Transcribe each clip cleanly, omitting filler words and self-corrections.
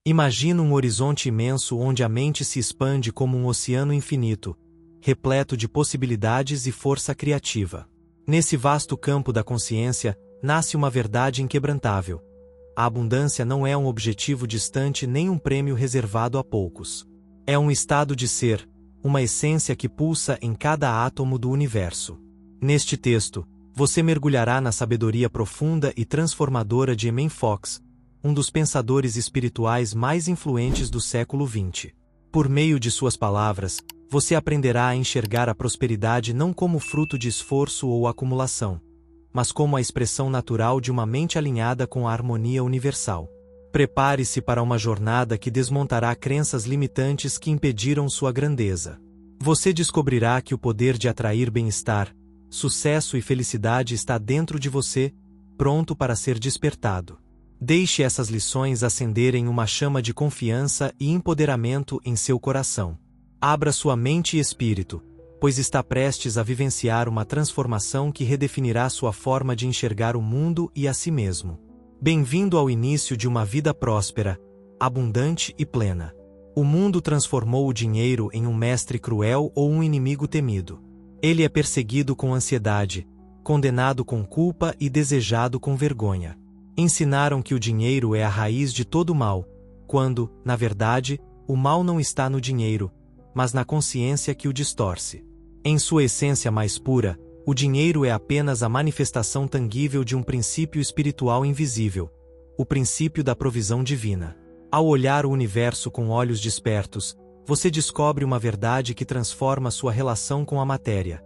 Imagina um horizonte imenso onde a mente se expande como um oceano infinito, repleto de possibilidades e força criativa. Nesse vasto campo da consciência, nasce uma verdade inquebrantável. A abundância não é um objetivo distante nem um prêmio reservado a poucos. É um estado de ser, uma essência que pulsa em cada átomo do universo. Neste texto, você mergulhará na sabedoria profunda e transformadora de Emin Fox, um dos pensadores espirituais mais influentes do século XX. Por meio de suas palavras, você aprenderá a enxergar a prosperidade não como fruto de esforço ou acumulação, mas como a expressão natural de uma mente alinhada com a harmonia universal. Prepare-se para uma jornada que desmontará crenças limitantes que impediram sua grandeza. Você descobrirá que o poder de atrair bem-estar, sucesso e felicidade está dentro de você, pronto para ser despertado. Deixe essas lições acenderem uma chama de confiança e empoderamento em seu coração. Abra sua mente e espírito, pois está prestes a vivenciar uma transformação que redefinirá sua forma de enxergar o mundo e a si mesmo. Bem-vindo ao início de uma vida próspera, abundante e plena. O mundo transformou o dinheiro em um mestre cruel ou um inimigo temido. Ele é perseguido com ansiedade, condenado com culpa e desejado com vergonha. Ensinaram que o dinheiro é a raiz de todo mal, quando, na verdade, o mal não está no dinheiro, mas na consciência que o distorce. Em sua essência mais pura, o dinheiro é apenas a manifestação tangível de um princípio espiritual invisível, o princípio da provisão divina. Ao olhar o universo com olhos despertos, você descobre uma verdade que transforma sua relação com a matéria.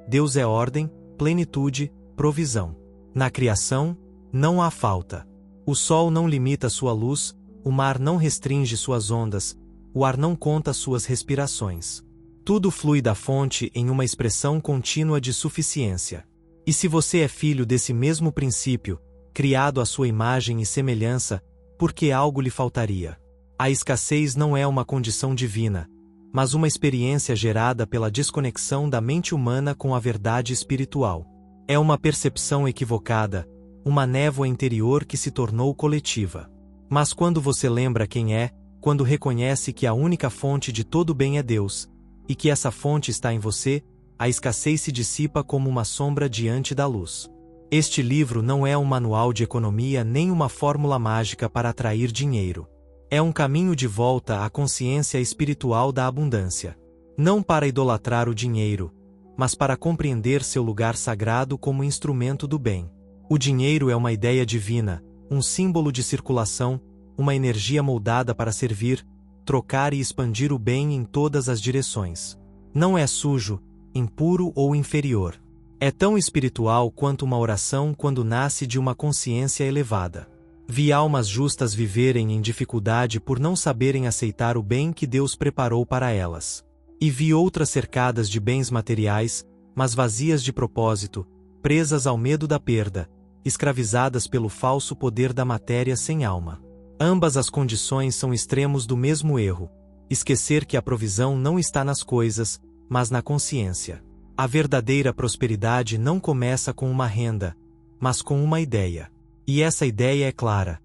Deus é ordem, plenitude, provisão. Na criação, não há falta. O sol não limita sua luz, o mar não restringe suas ondas, o ar não conta suas respirações. Tudo flui da fonte em uma expressão contínua de suficiência. E se você é filho desse mesmo princípio, criado à sua imagem e semelhança, por que algo lhe faltaria? A escassez não é uma condição divina, mas uma experiência gerada pela desconexão da mente humana com a verdade espiritual. É uma percepção equivocada, uma névoa interior que se tornou coletiva. Mas quando você lembra quem é, quando reconhece que a única fonte de todo bem é Deus, e que essa fonte está em você, a escassez se dissipa como uma sombra diante da luz. Este livro não é um manual de economia nem uma fórmula mágica para atrair dinheiro. É um caminho de volta à consciência espiritual da abundância. Não para idolatrar o dinheiro, mas para compreender seu lugar sagrado como instrumento do bem. O dinheiro é uma ideia divina, um símbolo de circulação, uma energia moldada para servir, trocar e expandir o bem em todas as direções. Não é sujo, impuro ou inferior. É tão espiritual quanto uma oração quando nasce de uma consciência elevada. Vi almas justas viverem em dificuldade por não saberem aceitar o bem que Deus preparou para elas. E vi outras cercadas de bens materiais, mas vazias de propósito, presas ao medo da perda, escravizadas pelo falso poder da matéria sem alma. Ambas as condições são extremos do mesmo erro: esquecer que a provisão não está nas coisas, mas na consciência. A verdadeira prosperidade não começa com uma renda, mas com uma ideia. E essa ideia é clara: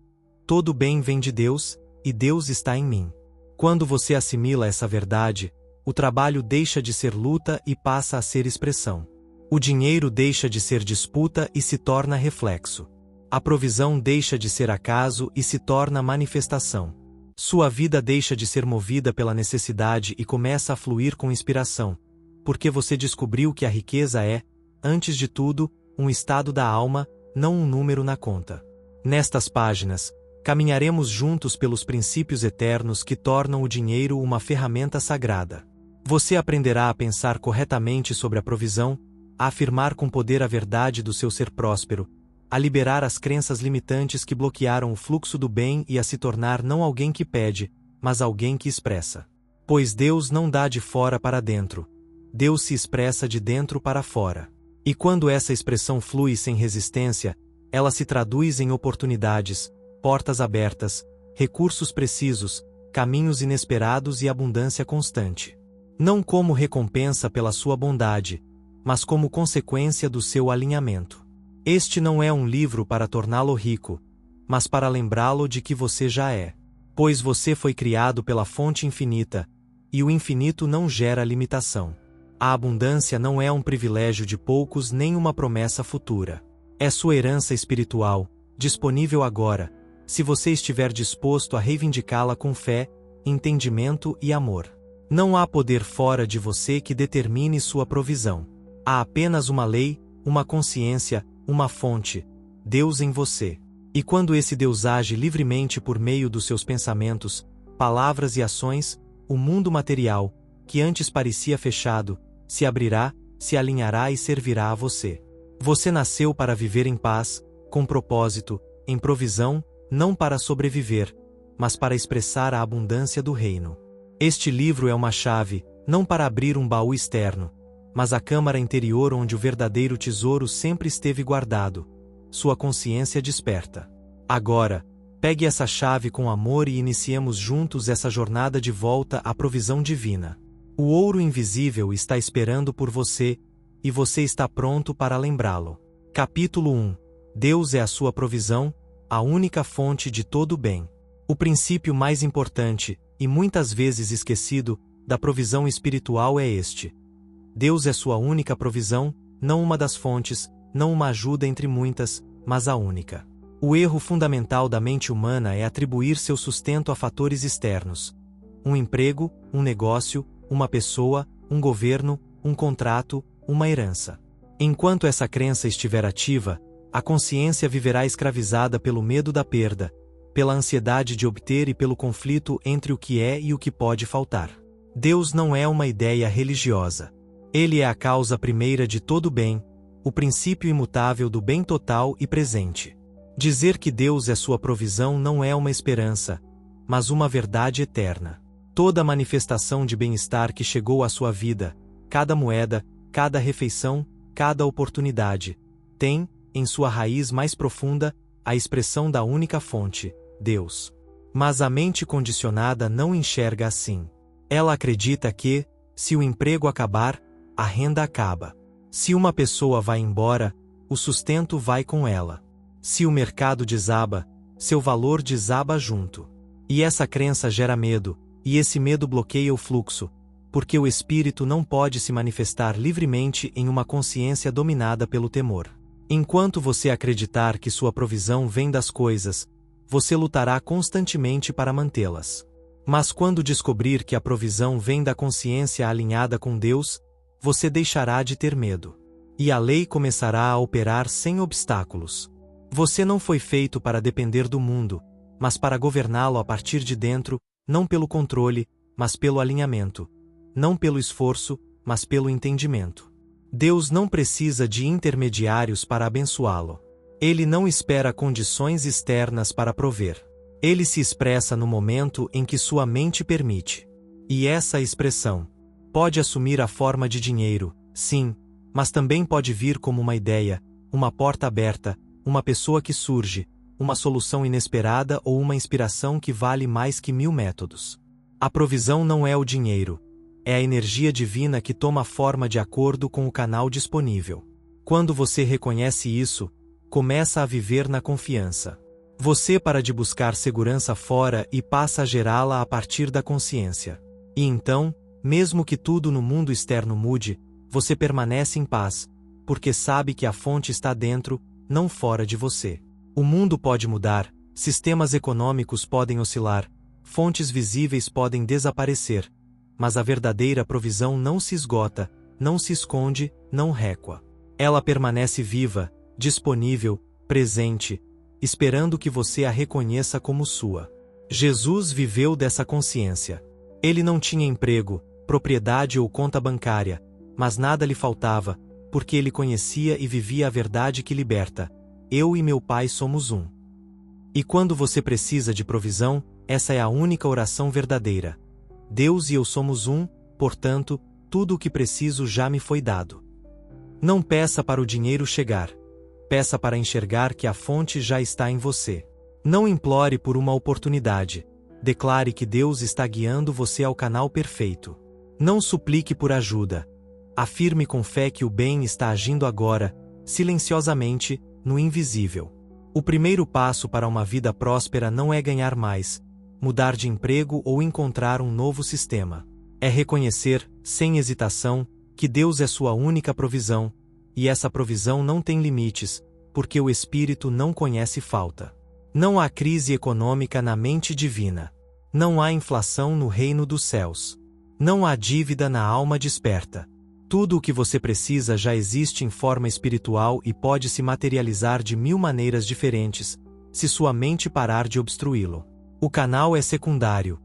todo bem vem de Deus, e Deus está em mim. Quando você assimila essa verdade, o trabalho deixa de ser luta e passa a ser expressão. O dinheiro deixa de ser disputa e se torna reflexo. A provisão deixa de ser acaso e se torna manifestação. Sua vida deixa de ser movida pela necessidade e começa a fluir com inspiração, porque você descobriu que a riqueza é, antes de tudo, um estado da alma, não um número na conta. Nestas páginas, caminharemos juntos pelos princípios eternos que tornam o dinheiro uma ferramenta sagrada. Você aprenderá a pensar corretamente sobre a provisão, a afirmar com poder a verdade do seu ser próspero, a liberar as crenças limitantes que bloquearam o fluxo do bem e a se tornar não alguém que pede, mas alguém que expressa. Pois Deus não dá de fora para dentro. Deus se expressa de dentro para fora. E quando essa expressão flui sem resistência, ela se traduz em oportunidades, portas abertas, recursos precisos, caminhos inesperados e abundância constante. Não como recompensa pela sua bondade, mas como consequência do seu alinhamento. Este não é um livro para torná-lo rico, mas para lembrá-lo de que você já é. Pois você foi criado pela fonte infinita, e o infinito não gera limitação. A abundância não é um privilégio de poucos nem uma promessa futura. É sua herança espiritual, disponível agora, se você estiver disposto a reivindicá-la com fé, entendimento e amor. Não há poder fora de você que determine sua provisão. Há apenas uma lei, uma consciência, uma fonte, Deus em você. E quando esse Deus age livremente por meio dos seus pensamentos, palavras e ações, o mundo material, que antes parecia fechado, se abrirá, se alinhará e servirá a você. Você nasceu para viver em paz, com propósito, em provisão, não para sobreviver, mas para expressar a abundância do reino. Este livro é uma chave, não para abrir um baú externo, mas a câmara interior onde o verdadeiro tesouro sempre esteve guardado. Sua consciência desperta. Agora, pegue essa chave com amor e iniciemos juntos essa jornada de volta à provisão divina. O ouro invisível está esperando por você, e você está pronto para lembrá-lo. Capítulo 1. Deus é a sua provisão, a única fonte de todo o bem. O princípio mais importante, e muitas vezes esquecido, da provisão espiritual é este. Deus é sua única provisão, não uma das fontes, não uma ajuda entre muitas, mas a única. O erro fundamental da mente humana é atribuir seu sustento a fatores externos. Um emprego, um negócio, uma pessoa, um governo, um contrato, uma herança. Enquanto essa crença estiver ativa, a consciência viverá escravizada pelo medo da perda, pela ansiedade de obter e pelo conflito entre o que é e o que pode faltar. Deus não é uma ideia religiosa. Ele é a causa primeira de todo bem, o princípio imutável do bem total e presente. Dizer que Deus é sua provisão não é uma esperança, mas uma verdade eterna. Toda manifestação de bem-estar que chegou à sua vida, cada moeda, cada refeição, cada oportunidade, tem, em sua raiz mais profunda, a expressão da única fonte, Deus. Mas a mente condicionada não enxerga assim. Ela acredita que, se o emprego acabar, a renda acaba. Se uma pessoa vai embora, o sustento vai com ela. Se o mercado desaba, seu valor desaba junto. E essa crença gera medo, e esse medo bloqueia o fluxo, porque o espírito não pode se manifestar livremente em uma consciência dominada pelo temor. Enquanto você acreditar que sua provisão vem das coisas, você lutará constantemente para mantê-las. Mas quando descobrir que a provisão vem da consciência alinhada com Deus, você deixará de ter medo. E a lei começará a operar sem obstáculos. Você não foi feito para depender do mundo, mas para governá-lo a partir de dentro, não pelo controle, mas pelo alinhamento. Não pelo esforço, mas pelo entendimento. Deus não precisa de intermediários para abençoá-lo. Ele não espera condições externas para prover. Ele se expressa no momento em que sua mente permite. E essa expressão pode assumir a forma de dinheiro, sim, mas também pode vir como uma ideia, uma porta aberta, uma pessoa que surge, uma solução inesperada ou uma inspiração que vale mais que 1000 métodos. A provisão não é o dinheiro. É a energia divina que toma forma de acordo com o canal disponível. Quando você reconhece isso, começa a viver na confiança. Você para de buscar segurança fora e passa a gerá-la a partir da consciência. E então, mesmo que tudo no mundo externo mude, você permanece em paz, porque sabe que a fonte está dentro, não fora de você. O mundo pode mudar, sistemas econômicos podem oscilar, fontes visíveis podem desaparecer, mas a verdadeira provisão não se esgota, não se esconde, não recua. Ela permanece viva, disponível, presente, esperando que você a reconheça como sua. Jesus viveu dessa consciência. Ele não tinha emprego, propriedade ou conta bancária, mas nada lhe faltava, porque ele conhecia e vivia a verdade que liberta. Eu e meu Pai somos um. E quando você precisa de provisão, essa é a única oração verdadeira. Deus e eu somos um, portanto, tudo o que preciso já me foi dado. Não peça para o dinheiro chegar. Peça para enxergar que a fonte já está em você. Não implore por uma oportunidade. Declare que Deus está guiando você ao canal perfeito. Não suplique por ajuda. Afirme com fé que o bem está agindo agora, silenciosamente, no invisível. O primeiro passo para uma vida próspera não é ganhar mais, mudar de emprego ou encontrar um novo sistema. É reconhecer, sem hesitação, que Deus é sua única provisão, e essa provisão não tem limites, porque o Espírito não conhece falta. Não há crise econômica na mente divina. Não há inflação no reino dos céus. Não há dívida na alma desperta. Tudo o que você precisa já existe em forma espiritual e pode se materializar de 1000 maneiras diferentes, se sua mente parar de obstruí-lo. O canal é secundário.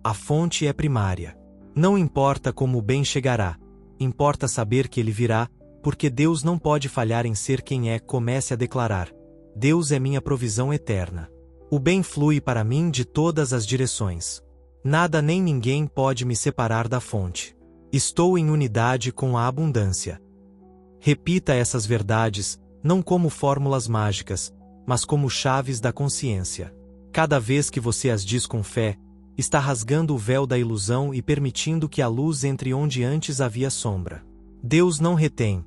A fonte é primária. Não importa como o bem chegará, importa saber que ele virá, porque Deus não pode falhar em ser quem é. Comece a declarar: Deus é minha provisão eterna. O bem flui para mim de todas as direções. Nada nem ninguém pode me separar da fonte. Estou em unidade com a abundância. Repita essas verdades, não como fórmulas mágicas, mas como chaves da consciência. Cada vez que você as diz com fé, está rasgando o véu da ilusão e permitindo que a luz entre onde antes havia sombra. Deus não retém.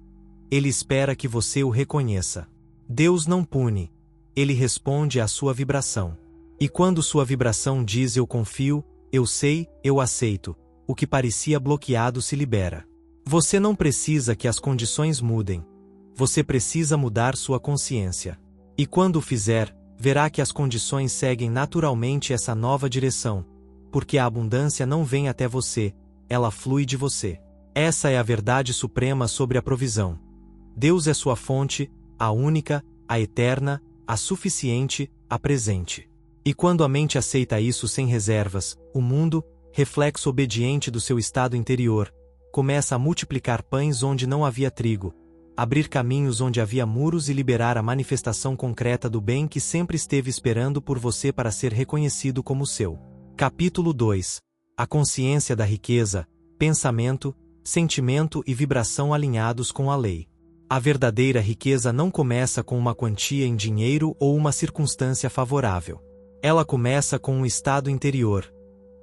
Ele espera que você o reconheça. Deus não pune. Ele responde à sua vibração. E quando sua vibração diz eu confio, eu sei, eu aceito, o que parecia bloqueado se libera. Você não precisa que as condições mudem. Você precisa mudar sua consciência. E quando o fizer, verá que as condições seguem naturalmente essa nova direção, porque a abundância não vem até você, ela flui de você. Essa é a verdade suprema sobre a provisão. Deus é sua fonte, a única, a eterna, a suficiente, a presente. E quando a mente aceita isso sem reservas, o mundo, reflexo obediente do seu estado interior, começa a multiplicar pães onde não havia trigo, abrir caminhos onde havia muros e liberar a manifestação concreta do bem que sempre esteve esperando por você para ser reconhecido como seu. Capítulo 2. A consciência da riqueza, pensamento, sentimento e vibração alinhados com a lei. A verdadeira riqueza não começa com uma quantia em dinheiro ou uma circunstância favorável. Ela começa com um estado interior,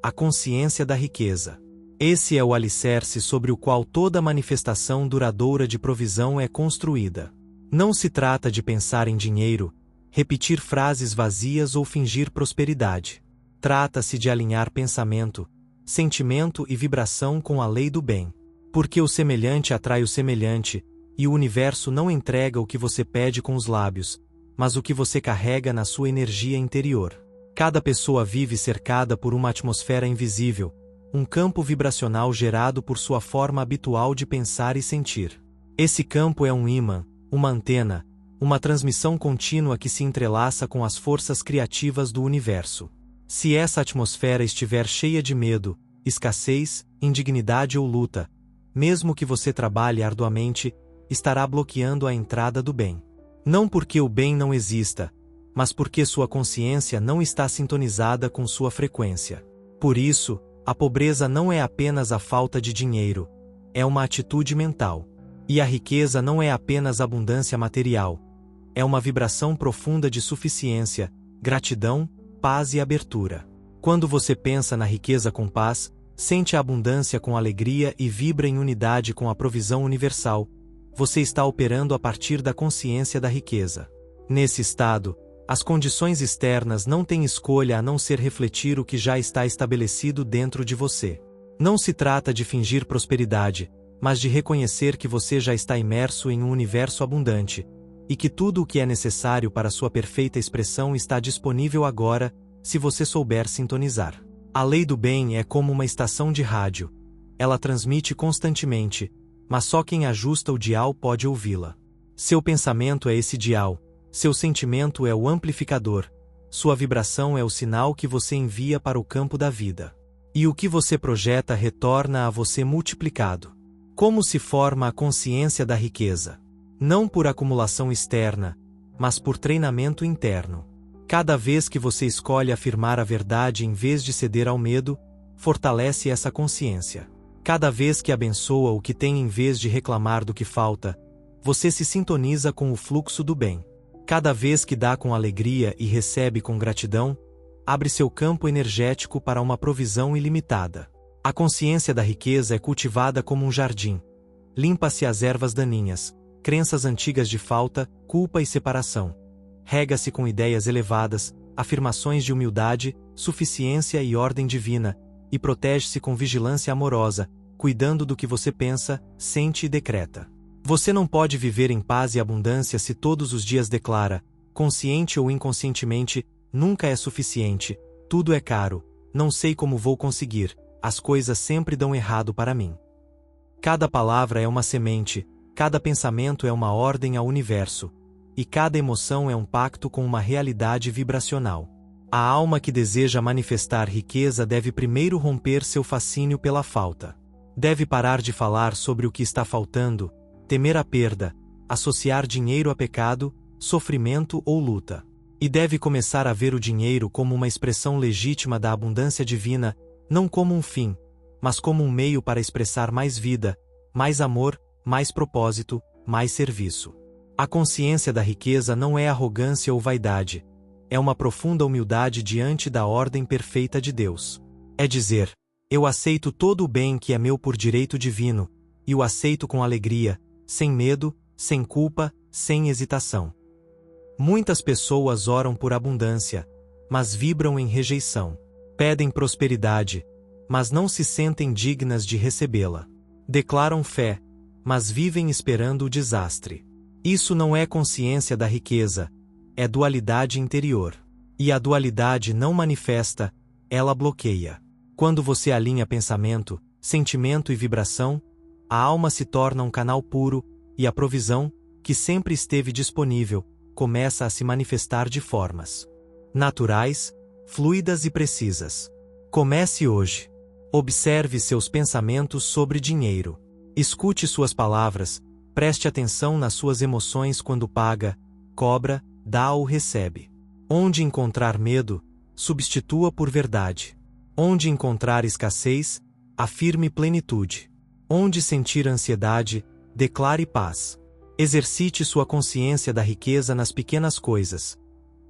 a consciência da riqueza. Esse é o alicerce sobre o qual toda manifestação duradoura de provisão é construída. Não se trata de pensar em dinheiro, repetir frases vazias ou fingir prosperidade. Trata-se de alinhar pensamento, sentimento e vibração com a lei do bem. Porque o semelhante atrai o semelhante, e o universo não entrega o que você pede com os lábios, mas o que você carrega na sua energia interior. Cada pessoa vive cercada por uma atmosfera invisível, um campo vibracional gerado por sua forma habitual de pensar e sentir. Esse campo é um ímã, uma antena, uma transmissão contínua que se entrelaça com as forças criativas do universo. Se essa atmosfera estiver cheia de medo, escassez, indignidade ou luta, mesmo que você trabalhe arduamente, estará bloqueando a entrada do bem. Não porque o bem não exista, mas porque sua consciência não está sintonizada com sua frequência. Por isso, a pobreza não é apenas a falta de dinheiro, é uma atitude mental. E a riqueza não é apenas abundância material, é uma vibração profunda de suficiência, gratidão, paz e abertura. Quando você pensa na riqueza com paz, sente a abundância com alegria e vibra em unidade com a provisão universal, você está operando a partir da consciência da riqueza. Nesse estado, as condições externas não têm escolha a não ser refletir o que já está estabelecido dentro de você. Não se trata de fingir prosperidade, mas de reconhecer que você já está imerso em um universo abundante, e que tudo o que é necessário para sua perfeita expressão está disponível agora, se você souber sintonizar. A lei do bem é como uma estação de rádio. Ela transmite constantemente, mas só quem ajusta o dial pode ouvi-la. Seu pensamento é esse dial, seu sentimento é o amplificador, sua vibração é o sinal que você envia para o campo da vida. E o que você projeta retorna a você multiplicado. Como se forma a consciência da riqueza? Não por acumulação externa, mas por treinamento interno. Cada vez que você escolhe afirmar a verdade em vez de ceder ao medo, fortalece essa consciência. Cada vez que abençoa o que tem em vez de reclamar do que falta, você se sintoniza com o fluxo do bem. Cada vez que dá com alegria e recebe com gratidão, abre seu campo energético para uma provisão ilimitada. A consciência da riqueza é cultivada como um jardim. Limpa-se as ervas daninhas, crenças antigas de falta, culpa e separação. Rega-se com ideias elevadas, afirmações de humildade, suficiência e ordem divina, e protege-se com vigilância amorosa, cuidando do que você pensa, sente e decreta. Você não pode viver em paz e abundância se todos os dias declara, consciente ou inconscientemente, nunca é suficiente, tudo é caro, não sei como vou conseguir, as coisas sempre dão errado para mim. Cada palavra é uma semente, cada pensamento é uma ordem ao universo, e cada emoção é um pacto com uma realidade vibracional. A alma que deseja manifestar riqueza deve primeiro romper seu fascínio pela falta. Deve parar de falar sobre o que está faltando, temer a perda, associar dinheiro a pecado, sofrimento ou luta. E deve começar a ver o dinheiro como uma expressão legítima da abundância divina, não como um fim, mas como um meio para expressar mais vida, mais amor, mais propósito, mais serviço. A consciência da riqueza não é arrogância ou vaidade, é uma profunda humildade diante da ordem perfeita de Deus. É dizer, eu aceito todo o bem que é meu por direito divino, e o aceito com alegria, sem medo, sem culpa, sem hesitação. Muitas pessoas oram por abundância, mas vibram em rejeição. Pedem prosperidade, mas não se sentem dignas de recebê-la. Declaram fé, mas vivem esperando o desastre. Isso não é consciência da riqueza, é dualidade interior. E a dualidade não manifesta, ela bloqueia. Quando você alinha pensamento, sentimento e vibração, a alma se torna um canal puro, e a provisão, que sempre esteve disponível, começa a se manifestar de formas naturais, fluidas e precisas. Comece hoje. Observe seus pensamentos sobre dinheiro. Escute suas palavras, preste atenção nas suas emoções quando paga, cobra, dá ou recebe. Onde encontrar medo, substitua por verdade. Onde encontrar escassez, afirme plenitude. Onde sentir ansiedade, declare paz. Exercite sua consciência da riqueza nas pequenas coisas.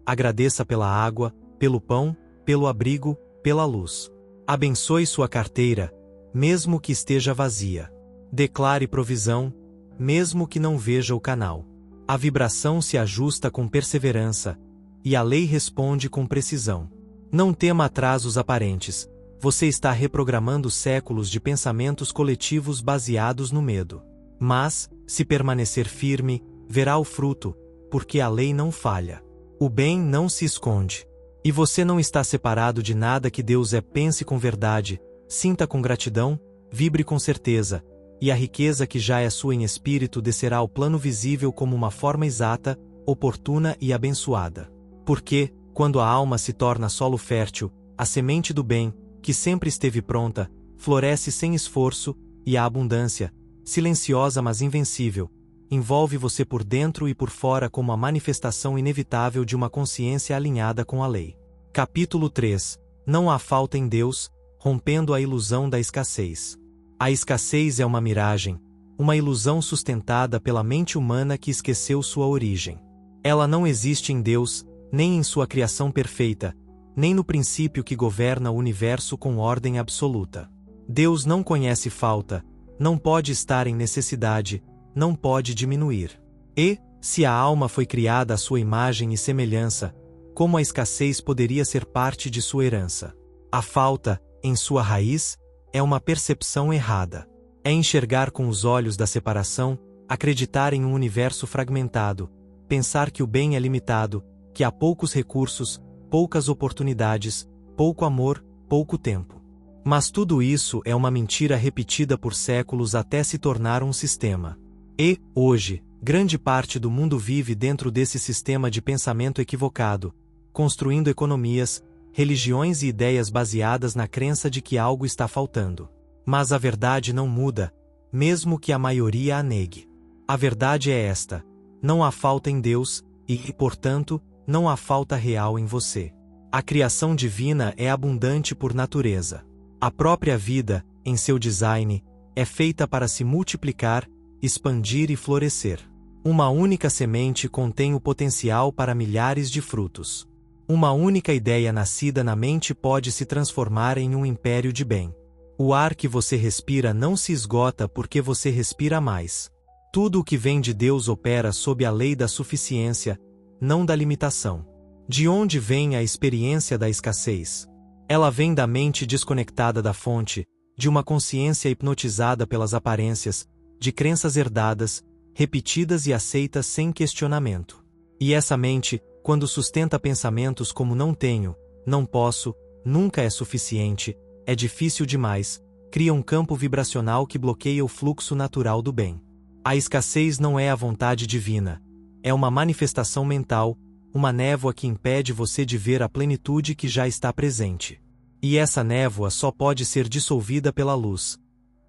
Agradeça pela água, pelo pão, pelo abrigo, pela luz. Abençoe sua carteira, mesmo que esteja vazia. Declare provisão, mesmo que não veja o canal. A vibração se ajusta com perseverança, e a lei responde com precisão. Não tema atrasos aparentes, você está reprogramando séculos de pensamentos coletivos baseados no medo. Mas, se permanecer firme, verá o fruto, porque a lei não falha. O bem não se esconde. E você não está separado de nada que Deus é. Pense com verdade, sinta com gratidão, vibre com certeza, e a riqueza que já é sua em espírito descerá ao plano visível como uma forma exata, oportuna e abençoada. Porque, quando a alma se torna solo fértil, a semente do bem, que sempre esteve pronta, floresce sem esforço, e a abundância, silenciosa mas invencível, envolve você por dentro e por fora como a manifestação inevitável de uma consciência alinhada com a lei. Capítulo 3. Não há falta em Deus, rompendo a ilusão da escassez. A escassez é uma miragem, uma ilusão sustentada pela mente humana que esqueceu sua origem. Ela não existe em Deus, nem em sua criação perfeita, nem no princípio que governa o universo com ordem absoluta. Deus não conhece falta, não pode estar em necessidade, não pode diminuir. E, se a alma foi criada à sua imagem e semelhança, como a escassez poderia ser parte de sua herança? A falta, em sua raiz, é uma percepção errada. É enxergar com os olhos da separação, acreditar em um universo fragmentado, pensar que o bem é limitado, que há poucos recursos, poucas oportunidades, pouco amor, pouco tempo. Mas tudo isso é uma mentira repetida por séculos até se tornar um sistema. E, hoje, grande parte do mundo vive dentro desse sistema de pensamento equivocado, construindo economias, religiões e ideias baseadas na crença de que algo está faltando. Mas a verdade não muda, mesmo que a maioria a negue. A verdade é esta: não há falta em Deus, e, portanto, não há falta real em você. A criação divina é abundante por natureza. A própria vida, em seu design, é feita para se multiplicar, expandir e florescer. Uma única semente contém o potencial para milhares de frutos. Uma única ideia nascida na mente pode se transformar em um império de bem. O ar que você respira não se esgota porque você respira mais. Tudo o que vem de Deus opera sob a lei da suficiência, não da limitação. De onde vem a experiência da escassez? Ela vem da mente desconectada da fonte, de uma consciência hipnotizada pelas aparências, de crenças herdadas, repetidas e aceitas sem questionamento. E essa mente, quando sustenta pensamentos como não tenho, não posso, nunca é suficiente, é difícil demais, cria um campo vibracional que bloqueia o fluxo natural do bem. A escassez não é a vontade divina. É uma manifestação mental, uma névoa que impede você de ver a plenitude que já está presente. E essa névoa só pode ser dissolvida pela luz.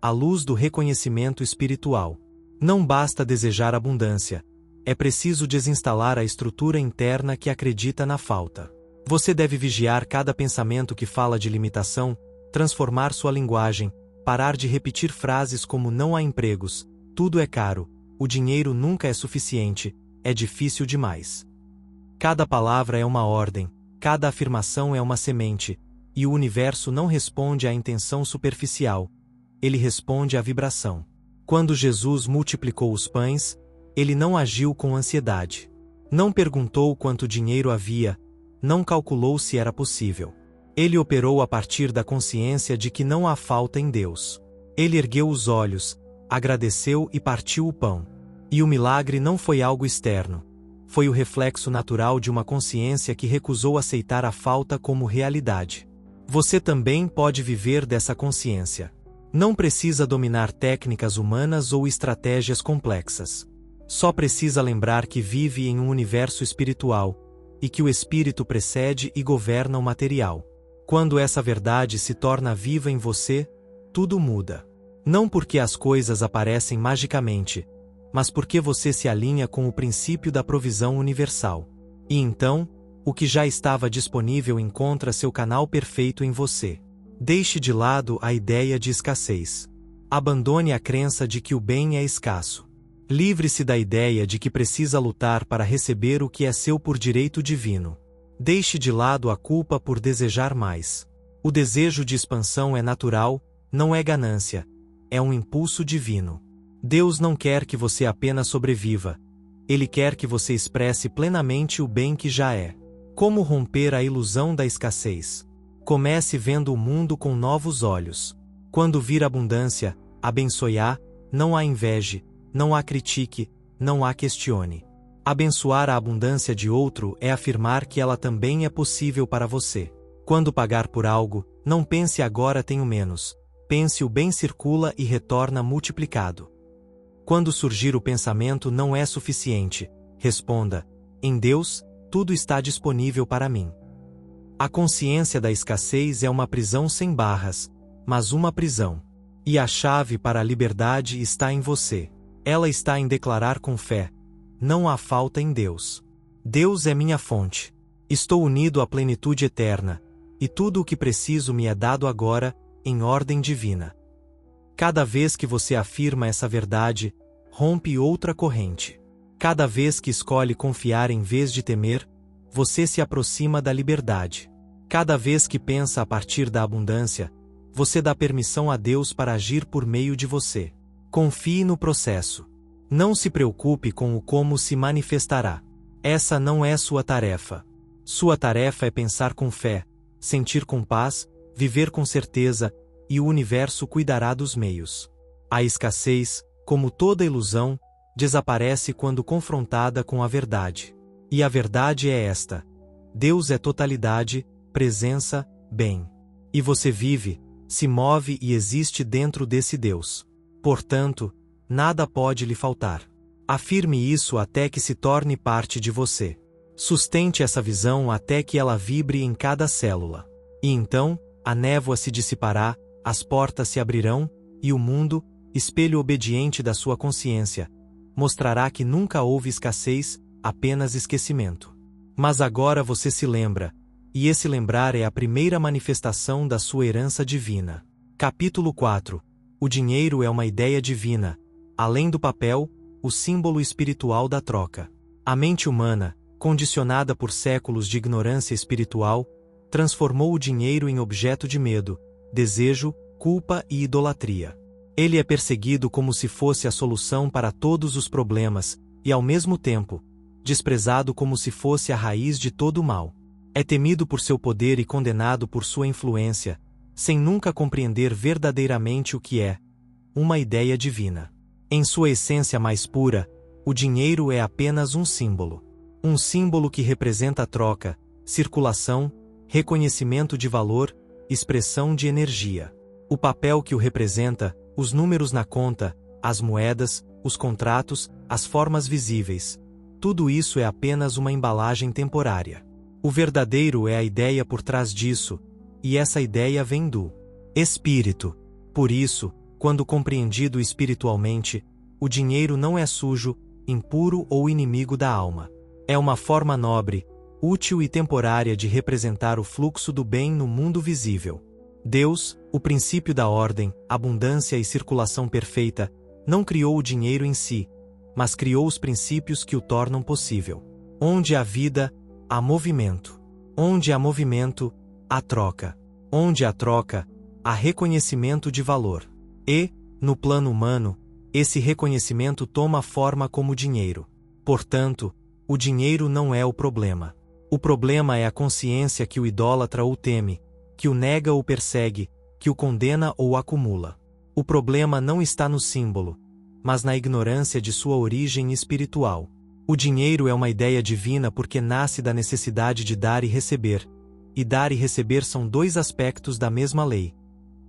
A luz do reconhecimento espiritual. Não basta desejar abundância. É preciso desinstalar a estrutura interna que acredita na falta. Você deve vigiar cada pensamento que fala de limitação, transformar sua linguagem, parar de repetir frases como não há empregos, tudo é caro, o dinheiro nunca é suficiente, é difícil demais. Cada palavra é uma ordem, cada afirmação é uma semente, e o universo não responde à intenção superficial, ele responde à vibração. Quando Jesus multiplicou os pães, ele não agiu com ansiedade. Não perguntou quanto dinheiro havia, não calculou se era possível. Ele operou a partir da consciência de que não há falta em Deus. Ele ergueu os olhos, agradeceu e partiu o pão. E o milagre não foi algo externo. Foi o reflexo natural de uma consciência que recusou aceitar a falta como realidade. Você também pode viver dessa consciência. Não precisa dominar técnicas humanas ou estratégias complexas. Só precisa lembrar que vive em um universo espiritual, e que o espírito precede e governa o material. Quando essa verdade se torna viva em você, tudo muda. Não porque as coisas aparecem magicamente, mas porque você se alinha com o princípio da provisão universal. E então, o que já estava disponível encontra seu canal perfeito em você. Deixe de lado a ideia de escassez. Abandone a crença de que o bem é escasso. Livre-se da ideia de que precisa lutar para receber o que é seu por direito divino. Deixe de lado a culpa por desejar mais. O desejo de expansão é natural, não é ganância. É um impulso divino. Deus não quer que você apenas sobreviva. Ele quer que você expresse plenamente o bem que já é. Como romper a ilusão da escassez? Comece vendo o mundo com novos olhos. Quando vir abundância, abençoe-a, não a inveje, não a critique, não a questione. Abençoar a abundância de outro é afirmar que ela também é possível para você. Quando pagar por algo, não pense agora tenho menos. Pense o bem circula e retorna multiplicado. Quando surgir o pensamento não é suficiente, responda: em Deus, tudo está disponível para mim. A consciência da escassez é uma prisão sem barras, mas uma prisão. E a chave para a liberdade está em você. Ela está em declarar com fé: não há falta em Deus. Deus é minha fonte. Estou unido à plenitude eterna, e tudo o que preciso me é dado agora, em ordem divina. Cada vez que você afirma essa verdade, rompe outra corrente. Cada vez que escolhe confiar em vez de temer, você se aproxima da liberdade. Cada vez que pensa a partir da abundância, você dá permissão a Deus para agir por meio de você. Confie no processo. Não se preocupe com o como se manifestará. Essa não é sua tarefa. Sua tarefa é pensar com fé, sentir com paz, viver com certeza, e o universo cuidará dos meios. A escassez, como toda ilusão, desaparece quando confrontada com a verdade. E a verdade é esta: Deus é totalidade, presença, bem. E você vive, se move e existe dentro desse Deus. Portanto, nada pode lhe faltar. Afirme isso até que se torne parte de você. Sustente essa visão até que ela vibre em cada célula. E então, a névoa se dissipará, as portas se abrirão, e o mundo, espelho obediente da sua consciência, mostrará que nunca houve escassez, apenas esquecimento. Mas agora você se lembra, e esse lembrar é a primeira manifestação da sua herança divina. Capítulo 4. O dinheiro é uma ideia divina, além do papel, o símbolo espiritual da troca. A mente humana, condicionada por séculos de ignorância espiritual, transformou o dinheiro em objeto de medo, desejo, culpa e idolatria. Ele é perseguido como se fosse a solução para todos os problemas, e ao mesmo tempo, desprezado como se fosse a raiz de todo o mal. É temido por seu poder e condenado por sua influência, sem nunca compreender verdadeiramente o que é uma ideia divina. Em sua essência mais pura, o dinheiro é apenas um símbolo. Um símbolo que representa troca, circulação, reconhecimento de valor, expressão de energia. O papel que o representa, os números na conta, as moedas, os contratos, as formas visíveis. Tudo isso é apenas uma embalagem temporária. O verdadeiro é a ideia por trás disso, e essa ideia vem do espírito. Por isso, quando compreendido espiritualmente, o dinheiro não é sujo, impuro ou inimigo da alma. É uma forma nobre, útil e temporária de representar o fluxo do bem no mundo visível. Deus, o princípio da ordem, abundância e circulação perfeita, não criou o dinheiro em si, mas criou os princípios que o tornam possível. Onde há vida, há movimento. Onde há movimento, há troca. Onde há troca, há reconhecimento de valor. E, no plano humano, esse reconhecimento toma forma como dinheiro. Portanto, o dinheiro não é o problema. O problema é a consciência que o idólatra ou teme, que o nega ou persegue, que o condena ou acumula. O problema não está no símbolo, mas na ignorância de sua origem espiritual. O dinheiro é uma ideia divina porque nasce da necessidade de dar e receber. E dar e receber são dois aspectos da mesma lei.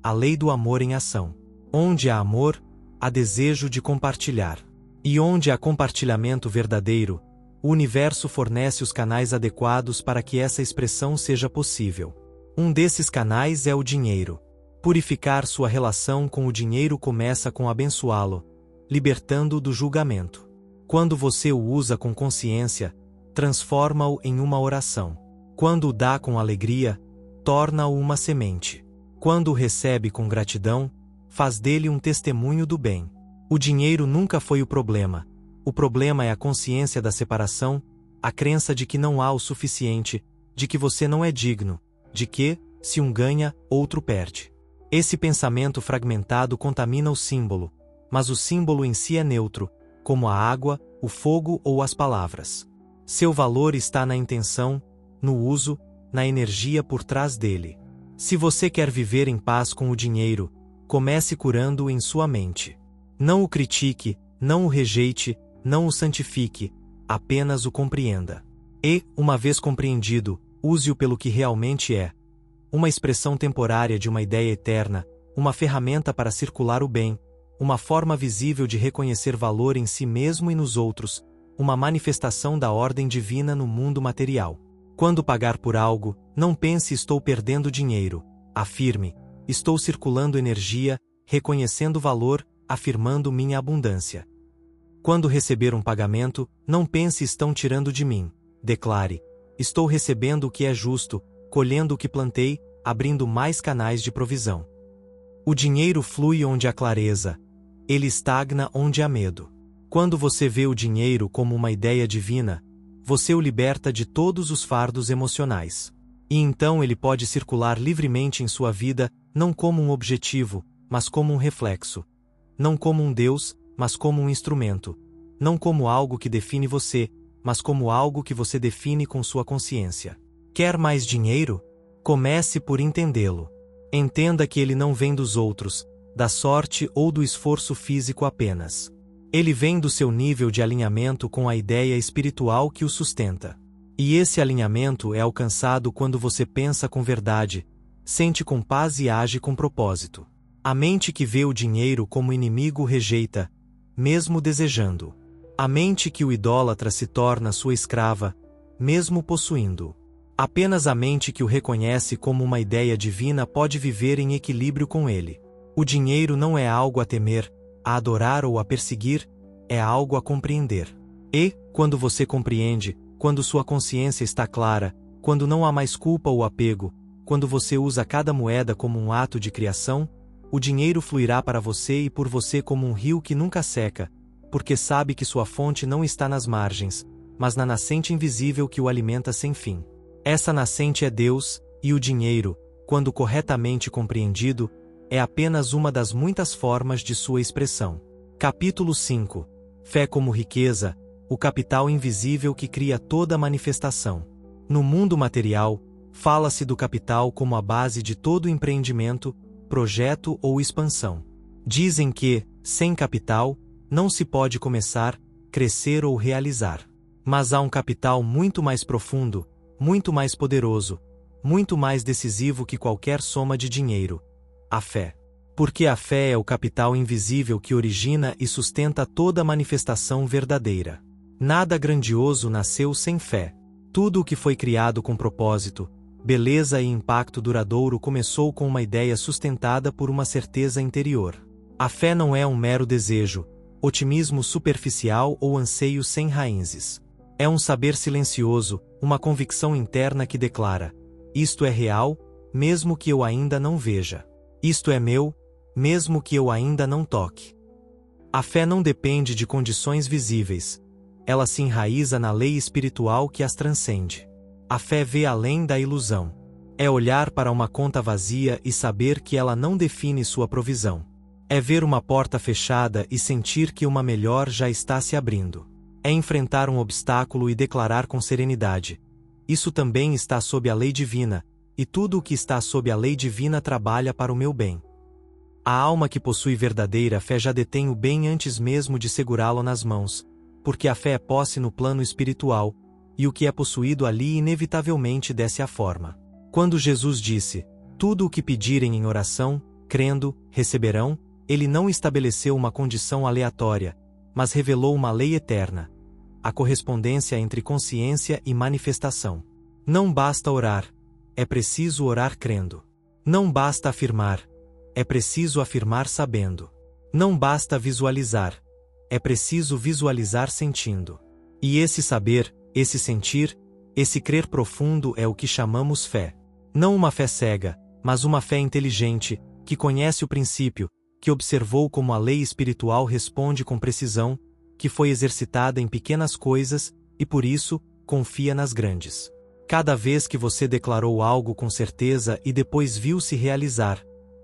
A lei do amor em ação. Onde há amor, há desejo de compartilhar. E onde há compartilhamento verdadeiro, o universo fornece os canais adequados para que essa expressão seja possível. Um desses canais é o dinheiro. Purificar sua relação com o dinheiro começa com abençoá-lo, libertando-o do julgamento. Quando você o usa com consciência, transforma-o em uma oração. Quando o dá com alegria, torna-o uma semente. Quando o recebe com gratidão, faz dele um testemunho do bem. O dinheiro nunca foi o problema. O problema é a consciência da separação, a crença de que não há o suficiente, de que você não é digno, de que, se um ganha, outro perde. Esse pensamento fragmentado contamina o símbolo, mas o símbolo em si é neutro, como a água, o fogo ou as palavras. Seu valor está na intenção, no uso, na energia por trás dele. Se você quer viver em paz com o dinheiro, comece curando-o em sua mente. Não o critique, não o rejeite, não o santifique, apenas o compreenda. E, uma vez compreendido, use-o pelo que realmente é. Uma expressão temporária de uma ideia eterna, uma ferramenta para circular o bem, uma forma visível de reconhecer valor em si mesmo e nos outros, uma manifestação da ordem divina no mundo material. Quando pagar por algo, não pense estou perdendo dinheiro. Afirme, estou circulando energia, reconhecendo valor, afirmando minha abundância. Quando receber um pagamento, não pense estão tirando de mim. Declare, estou recebendo o que é justo, colhendo o que plantei, abrindo mais canais de provisão. O dinheiro flui onde há clareza. Ele estagna onde há medo. Quando você vê o dinheiro como uma ideia divina, você o liberta de todos os fardos emocionais. E então ele pode circular livremente em sua vida, não como um objetivo, mas como um reflexo. Não como um Deus, mas como um instrumento. Não como algo que define você, mas como algo que você define com sua consciência. Quer mais dinheiro? Comece por entendê-lo. Entenda que ele não vem dos outros, da sorte ou do esforço físico apenas. Ele vem do seu nível de alinhamento com a ideia espiritual que o sustenta. E esse alinhamento é alcançado quando você pensa com verdade, sente com paz e age com propósito. A mente que vê o dinheiro como inimigo o rejeita, mesmo desejando. A mente que o idólatra se torna sua escrava, mesmo possuindo. Apenas a mente que o reconhece como uma ideia divina pode viver em equilíbrio com ele. O dinheiro não é algo a temer, a adorar ou a perseguir, é algo a compreender. E, quando você compreende, quando sua consciência está clara, quando não há mais culpa ou apego, quando você usa cada moeda como um ato de criação, o dinheiro fluirá para você e por você como um rio que nunca seca, porque sabe que sua fonte não está nas margens, mas na nascente invisível que o alimenta sem fim. Essa nascente é Deus, e o dinheiro, quando corretamente compreendido, é apenas uma das muitas formas de sua expressão. Capítulo 5. Fé como riqueza. o capital invisível que cria toda manifestação. No mundo material, fala-se do capital como a base de todo empreendimento, projeto ou expansão. Dizem que, sem capital, não se pode começar, crescer ou realizar. Mas há um capital muito mais profundo, muito mais poderoso, muito mais decisivo que qualquer soma de dinheiro: a fé. Porque a fé é o capital invisível que origina e sustenta toda manifestação verdadeira. Nada grandioso nasceu sem fé. Tudo o que foi criado com propósito, beleza e impacto duradouro começou com uma ideia sustentada por uma certeza interior. A fé não é um mero desejo, otimismo superficial ou anseio sem raízes. É um saber silencioso, uma convicção interna que declara: isto é real, mesmo que eu ainda não veja. Isto é meu, mesmo que eu ainda não toque. A fé não depende de condições visíveis. Ela se enraiza na lei espiritual que as transcende. A fé vê além da ilusão. É olhar para uma conta vazia e saber que ela não define sua provisão. É ver uma porta fechada e sentir que uma melhor já está se abrindo. É enfrentar um obstáculo e declarar com serenidade: isso também está sob a lei divina, e tudo o que está sob a lei divina trabalha para o meu bem. A alma que possui verdadeira fé já detém o bem antes mesmo de segurá-lo nas mãos, porque a fé é posse no plano espiritual, e o que é possuído ali inevitavelmente desce à forma. Quando Jesus disse: tudo o que pedirem em oração, crendo, receberão, ele não estabeleceu uma condição aleatória, mas revelou uma lei eterna: a correspondência entre consciência e manifestação. Não basta orar, é preciso orar crendo. Não basta afirmar, é preciso afirmar sabendo. Não basta visualizar, é preciso visualizar sentindo. E esse saber, esse sentir, esse crer profundo é o que chamamos fé. Não uma fé cega, mas uma fé inteligente, que conhece o princípio, que observou como a lei espiritual responde com precisão, que foi exercitada em pequenas coisas, e por isso, confia nas grandes. Cada vez que você declarou algo com certeza e depois viu-se realizar,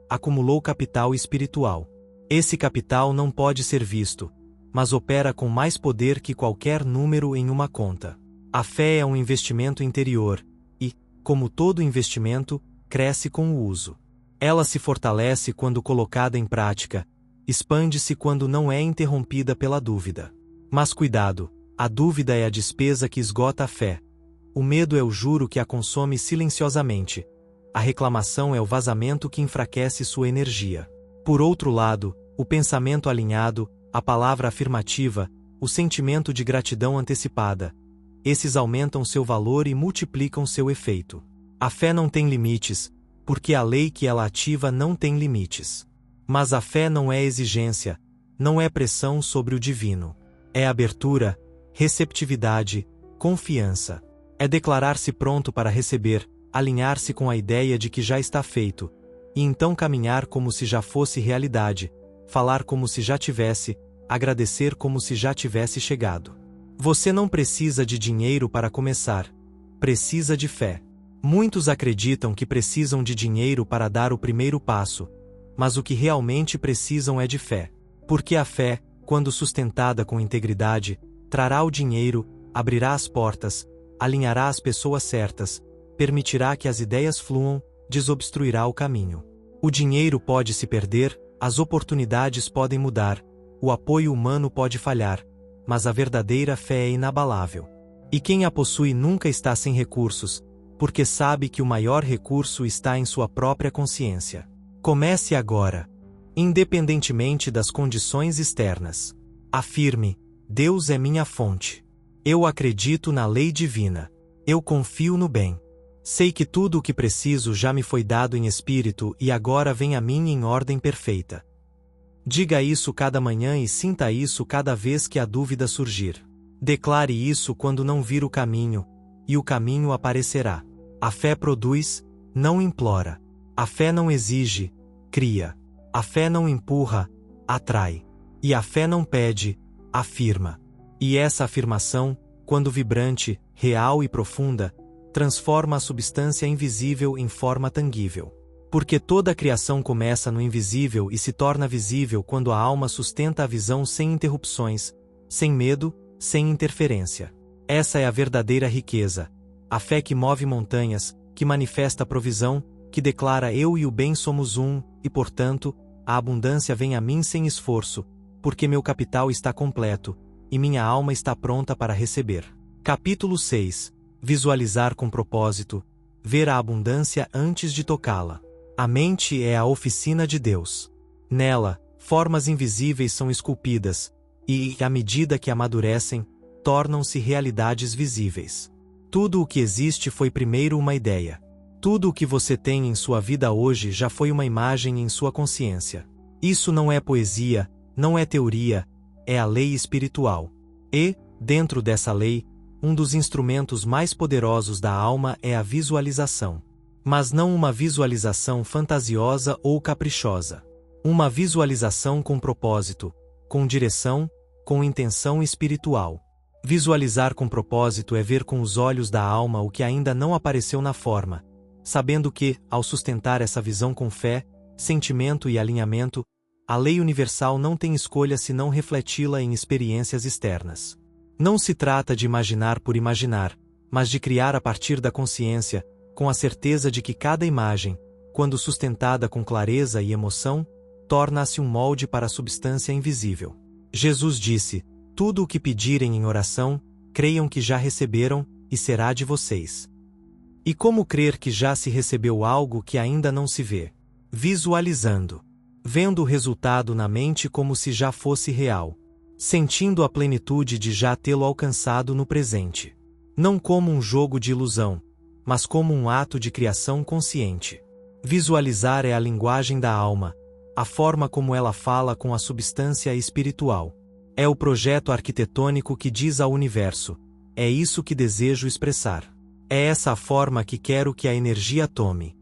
acumulou capital espiritual. Esse capital não pode ser visto, mas opera com mais poder que qualquer número em uma conta. A fé é um investimento interior, e, como todo investimento, cresce com o uso. Ela se fortalece quando colocada em prática, expande-se quando não é interrompida pela dúvida. Mas cuidado, a dúvida é a despesa que esgota a fé. O medo é o juro que a consome silenciosamente. A reclamação é o vazamento que enfraquece sua energia. Por outro lado, o pensamento alinhado, a palavra afirmativa, o sentimento de gratidão antecipada, esses aumentam seu valor e multiplicam seu efeito. A fé não tem limites, porque a lei que ela ativa não tem limites. Mas a fé não é exigência, não é pressão sobre o divino. É abertura, receptividade, confiança. É declarar-se pronto para receber, alinhar-se com a ideia de que já está feito, e então caminhar como se já fosse realidade, falar como se já tivesse, agradecer como se já tivesse chegado. Você não precisa de dinheiro para começar, precisa de fé. Muitos acreditam que precisam de dinheiro para dar o primeiro passo, mas o que realmente precisam é de fé. Porque a fé, quando sustentada com integridade, trará o dinheiro, abrirá as portas, alinhará as pessoas certas, permitirá que as ideias fluam, desobstruirá o caminho. O dinheiro pode se perder, as oportunidades podem mudar, o apoio humano pode falhar, mas a verdadeira fé é inabalável. E quem a possui nunca está sem recursos, porque sabe que o maior recurso está em sua própria consciência. Comece agora. Independentemente das condições externas. Afirme: Deus é minha fonte. Eu acredito na lei divina. Eu confio no bem. Sei que tudo o que preciso já me foi dado em espírito e agora vem a mim em ordem perfeita. Diga isso cada manhã e sinta isso cada vez que a dúvida surgir. Declare isso quando não vir o caminho, e o caminho aparecerá. A fé produz, não implora. A fé não exige, cria. A fé não empurra, atrai. E a fé não pede, afirma. E essa afirmação, quando vibrante, real e profunda, transforma a substância invisível em forma tangível. Porque toda a criação começa no invisível e se torna visível quando a alma sustenta a visão sem interrupções, sem medo, sem interferência. Essa é a verdadeira riqueza. A fé que move montanhas, que manifesta a provisão, que declara eu e o bem somos um, e portanto, a abundância vem a mim sem esforço, porque meu capital está completo, e minha alma está pronta para receber. Capítulo 6. Visualizar com propósito. Ver a abundância antes de tocá-la. A mente é a oficina de Deus. Nela, formas invisíveis são esculpidas, e, à medida que amadurecem, tornam-se realidades visíveis. Tudo o que existe foi primeiro uma ideia. Tudo o que você tem em sua vida hoje já foi uma imagem em sua consciência. Isso não é poesia, não é teoria, é a lei espiritual. E, dentro dessa lei, um dos instrumentos mais poderosos da alma é a visualização. Mas não uma visualização fantasiosa ou caprichosa. Uma visualização com propósito, com direção, com intenção espiritual. Visualizar com propósito é ver com os olhos da alma o que ainda não apareceu na forma, sabendo que, ao sustentar essa visão com fé, sentimento e alinhamento, a lei universal não tem escolha senão refleti-la em experiências externas. Não se trata de imaginar por imaginar, mas de criar a partir da consciência, com a certeza de que cada imagem, quando sustentada com clareza e emoção, torna-se um molde para a substância invisível. Jesus disse: tudo o que pedirem em oração, creiam que já receberam, e será de vocês. E como crer que já se recebeu algo que ainda não se vê? Visualizando. Vendo o resultado na mente como se já fosse real. Sentindo a plenitude de já tê-lo alcançado no presente. Não como um jogo de ilusão, mas como um ato de criação consciente. Visualizar é a linguagem da alma, a forma como ela fala com a substância espiritual. É o projeto arquitetônico que diz ao universo: é isso que desejo expressar. É essa a forma que quero que a energia tome.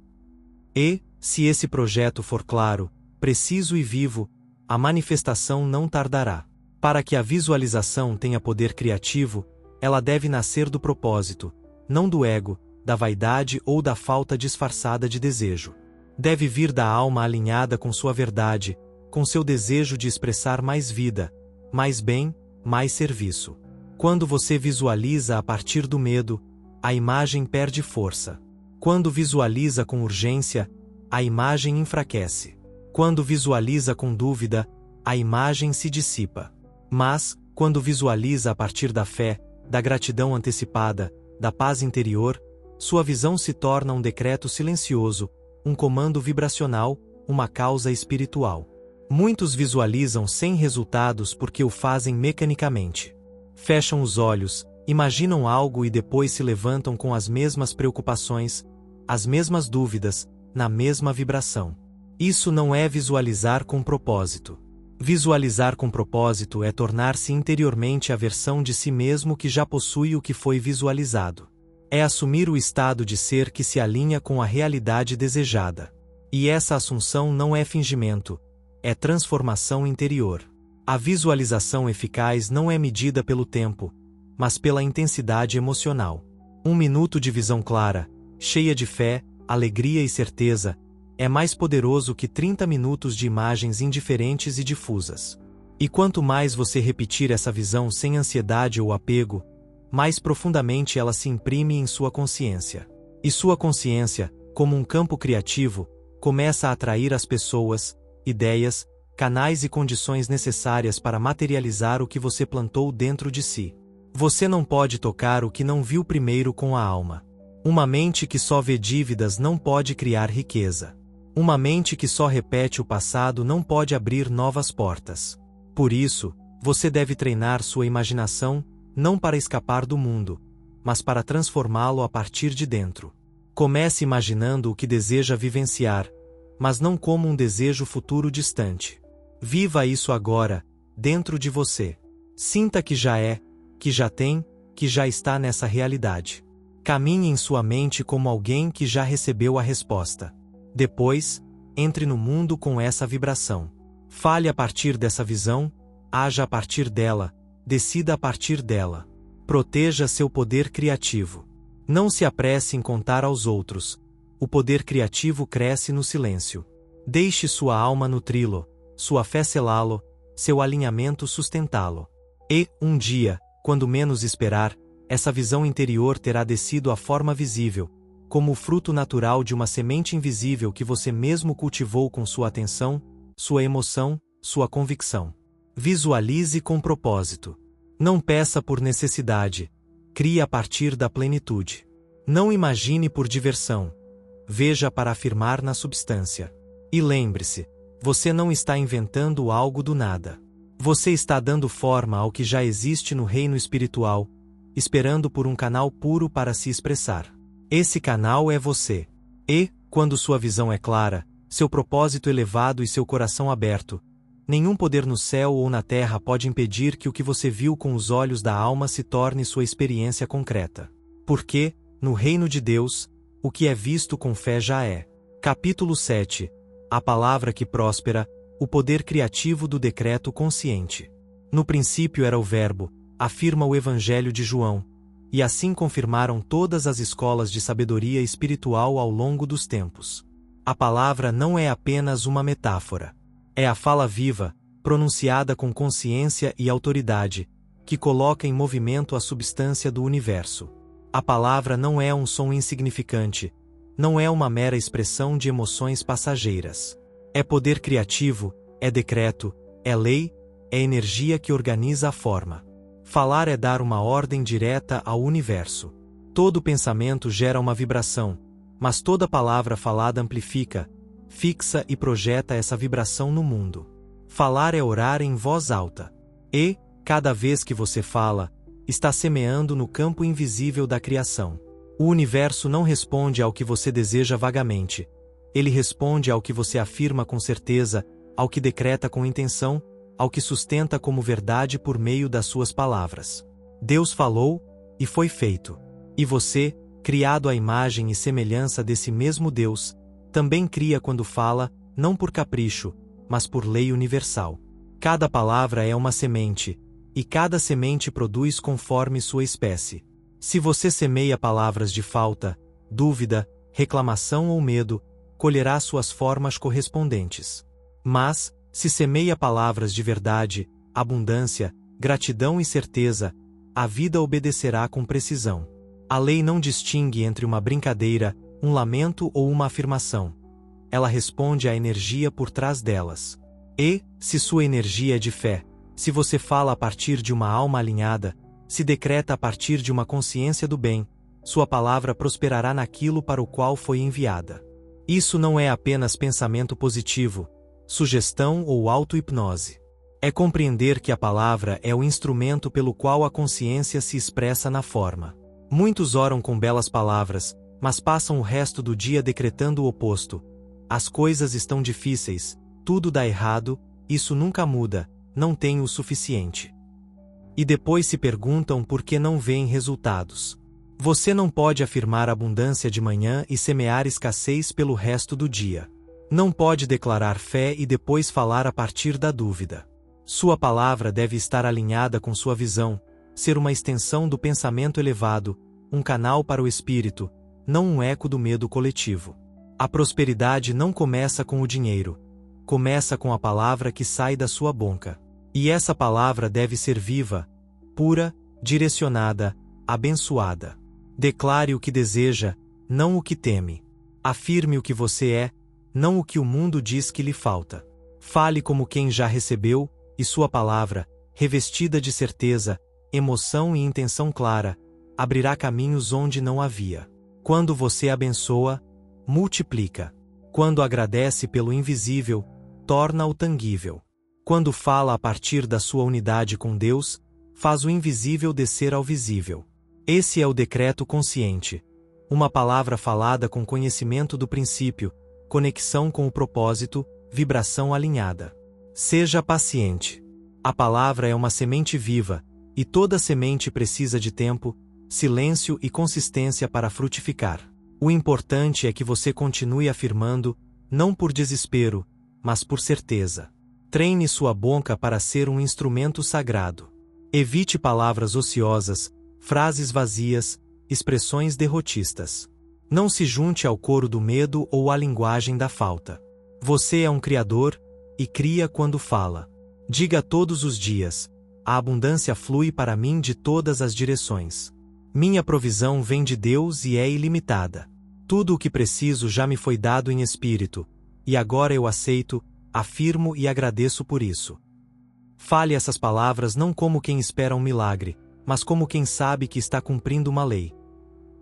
E, se esse projeto for claro, preciso e vivo, a manifestação não tardará. Para que a visualização tenha poder criativo, ela deve nascer do propósito, não do ego, da vaidade ou da falta disfarçada de desejo. Deve vir da alma alinhada com sua verdade, com seu desejo de expressar mais vida, mais bem, mais serviço. Quando você visualiza a partir do medo, a imagem perde força. Quando visualiza com urgência, a imagem enfraquece. Quando visualiza com dúvida, a imagem se dissipa. Mas, quando visualiza a partir da fé, da gratidão antecipada, da paz interior, sua visão se torna um decreto silencioso, um comando vibracional, uma causa espiritual. Muitos visualizam sem resultados porque o fazem mecanicamente. Fecham os olhos, imaginam algo e depois se levantam com as mesmas preocupações, as mesmas dúvidas, na mesma vibração. Isso não é visualizar com propósito. Visualizar com propósito é tornar-se interiormente a versão de si mesmo que já possui o que foi visualizado. É assumir o estado de ser que se alinha com a realidade desejada. E essa assunção não é fingimento, é transformação interior. A visualização eficaz não é medida pelo tempo, mas pela intensidade emocional. 1 minuto de visão clara, cheia de fé, alegria e certeza, é mais poderoso que 30 minutos de imagens indiferentes e difusas. E quanto mais você repetir essa visão sem ansiedade ou apego, mais profundamente ela se imprime em sua consciência. E sua consciência, como um campo criativo, começa a atrair as pessoas, ideias, canais e condições necessárias para materializar o que você plantou dentro de si. Você não pode tocar o que não viu primeiro com a alma. Uma mente que só vê dívidas não pode criar riqueza. Uma mente que só repete o passado não pode abrir novas portas. Por isso, você deve treinar sua imaginação, não para escapar do mundo, mas para transformá-lo a partir de dentro. Comece imaginando o que deseja vivenciar, mas não como um desejo futuro distante. Viva isso agora, dentro de você. Sinta que já é, que já tem, que já está nessa realidade. Caminhe em sua mente como alguém que já recebeu a resposta. Depois, entre no mundo com essa vibração. Fale a partir dessa visão, haja a partir dela, decida a partir dela. Proteja seu poder criativo. Não se apresse em contar aos outros. O poder criativo cresce no silêncio. Deixe sua alma nutri-lo, sua fé selá-lo, seu alinhamento sustentá-lo. E, um dia, Quando menos esperar, essa visão interior terá descido à forma visível, como o fruto natural de uma semente invisível que você mesmo cultivou com sua atenção, sua emoção, sua convicção. Visualize com propósito. Não peça por necessidade. Crie a partir da plenitude. Não imagine por diversão. Veja para afirmar na substância. E lembre-se, você não está inventando algo do nada. Você está dando forma ao que já existe no reino espiritual, esperando por um canal puro para se expressar. Esse canal é você. E, quando sua visão é clara, seu propósito elevado e seu coração aberto, nenhum poder no céu ou na terra pode impedir que o que você viu com os olhos da alma se torne sua experiência concreta. Porque, no reino de Deus, o que é visto com fé já é. Capítulo 7. A palavra que próspera, o poder criativo do decreto consciente. No princípio era o Verbo, afirma o Evangelho de João, e assim confirmaram todas as escolas de sabedoria espiritual ao longo dos tempos. A palavra não é apenas uma metáfora. É a fala viva, pronunciada com consciência e autoridade, que coloca em movimento a substância do universo. A palavra não é um som insignificante, não é uma mera expressão de emoções passageiras. É poder criativo, é decreto, é lei, é energia que organiza a forma. Falar é dar uma ordem direta ao universo. Todo pensamento gera uma vibração, mas toda palavra falada amplifica, fixa e projeta essa vibração no mundo. Falar é orar em voz alta. E, cada vez que você fala, está semeando no campo invisível da criação. O universo não responde ao que você deseja vagamente. Ele responde ao que você afirma com certeza, ao que decreta com intenção, ao que sustenta como verdade por meio das suas palavras. Deus falou, e foi feito. E você, criado à imagem e semelhança desse mesmo Deus, também cria quando fala, não por capricho, mas por lei universal. Cada palavra é uma semente, e cada semente produz conforme sua espécie. Se você semeia palavras de falta, dúvida, reclamação ou medo, colherá suas formas correspondentes. Mas, se semeia palavras de verdade, abundância, gratidão e certeza, a vida obedecerá com precisão. A lei não distingue entre uma brincadeira, um lamento ou uma afirmação. Ela responde à energia por trás delas. E, se sua energia é de fé, se você fala a partir de uma alma alinhada, se decreta a partir de uma consciência do bem, sua palavra prosperará naquilo para o qual foi enviada. Isso não é apenas pensamento positivo, sugestão ou auto-hipnose. É compreender que a palavra é o instrumento pelo qual a consciência se expressa na forma. Muitos oram com belas palavras, mas passam o resto do dia decretando o oposto. As coisas estão difíceis, tudo dá errado, isso nunca muda, não tenho o suficiente. E depois se perguntam por que não veem resultados. Você não pode afirmar abundância de manhã e semear escassez pelo resto do dia. Não pode declarar fé e depois falar a partir da dúvida. Sua palavra deve estar alinhada com sua visão, ser uma extensão do pensamento elevado, um canal para o espírito, não um eco do medo coletivo. A prosperidade não começa com o dinheiro. Começa com a palavra que sai da sua boca. E essa palavra deve ser viva, pura, direcionada, abençoada. Declare o que deseja, não o que teme. Afirme o que você é, não o que o mundo diz que lhe falta. Fale como quem já recebeu, e sua palavra, revestida de certeza, emoção e intenção clara, abrirá caminhos onde não havia. Quando você abençoa, multiplica. Quando agradece pelo invisível, torna-o tangível. Quando fala a partir da sua unidade com Deus, faz o invisível descer ao visível. Esse é o decreto consciente. Uma palavra falada com conhecimento do princípio, conexão com o propósito, vibração alinhada. Seja paciente. A palavra é uma semente viva, e toda semente precisa de tempo, silêncio e consistência para frutificar. O importante é que você continue afirmando, não por desespero, mas por certeza. Treine sua boca para ser um instrumento sagrado. Evite palavras ociosas, frases vazias, expressões derrotistas. Não se junte ao coro do medo ou à linguagem da falta. Você é um criador, e cria quando fala. Diga todos os dias, a abundância flui para mim de todas as direções. Minha provisão vem de Deus e é ilimitada. Tudo o que preciso já me foi dado em espírito, e agora eu aceito, afirmo e agradeço por isso. Fale essas palavras não como quem espera um milagre, mas como quem sabe que está cumprindo uma lei.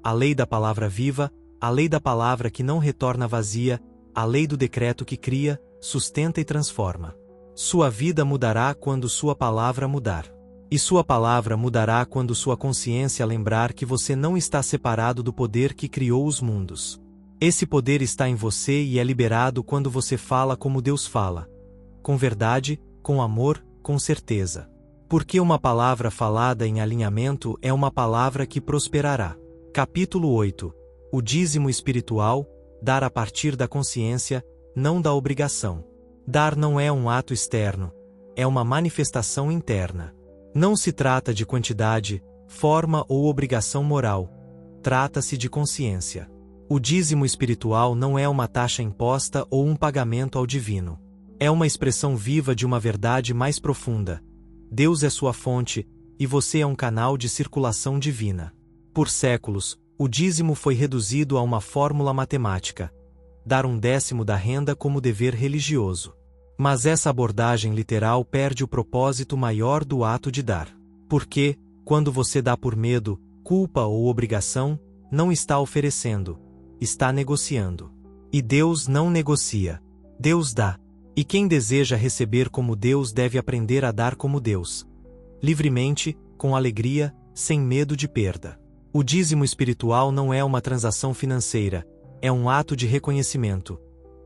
A lei da palavra viva, a lei da palavra que não retorna vazia, a lei do decreto que cria, sustenta e transforma. Sua vida mudará quando sua palavra mudar. E sua palavra mudará quando sua consciência lembrar que você não está separado do poder que criou os mundos. Esse poder está em você e é liberado quando você fala como Deus fala. Com verdade, com amor, com certeza. Porque uma palavra falada em alinhamento é uma palavra que prosperará. Capítulo 8. O dízimo espiritual, dar a partir da consciência, não da obrigação. Dar não é um ato externo, é uma manifestação interna. Não se trata de quantidade, forma ou obrigação moral. Trata-se de consciência. O dízimo espiritual não é uma taxa imposta ou um pagamento ao divino. É uma expressão viva de uma verdade mais profunda. Deus é sua fonte, e você é um canal de circulação divina. Por séculos, o dízimo foi reduzido a uma fórmula matemática: dar 1/10 da renda como dever religioso. Mas essa abordagem literal perde o propósito maior do ato de dar. Porque, quando você dá por medo, culpa ou obrigação, não está oferecendo, está negociando. E Deus não negocia. Deus dá. E quem deseja receber como Deus deve aprender a dar como Deus. Livremente, com alegria, sem medo de perda. O dízimo espiritual não é uma transação financeira, é um ato de reconhecimento.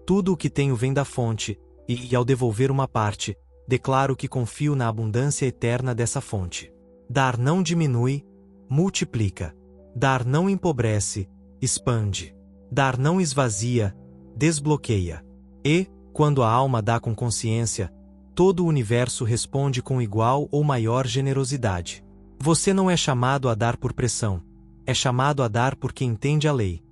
Tudo o que tenho vem da fonte, e ao devolver uma parte, declaro que confio na abundância eterna dessa fonte. Dar não diminui, multiplica. Dar não empobrece, expande. Dar não esvazia, desbloqueia. E, quando a alma dá com consciência, todo o universo responde com igual ou maior generosidade. Você não é chamado a dar por pressão, é chamado a dar porque entende a lei.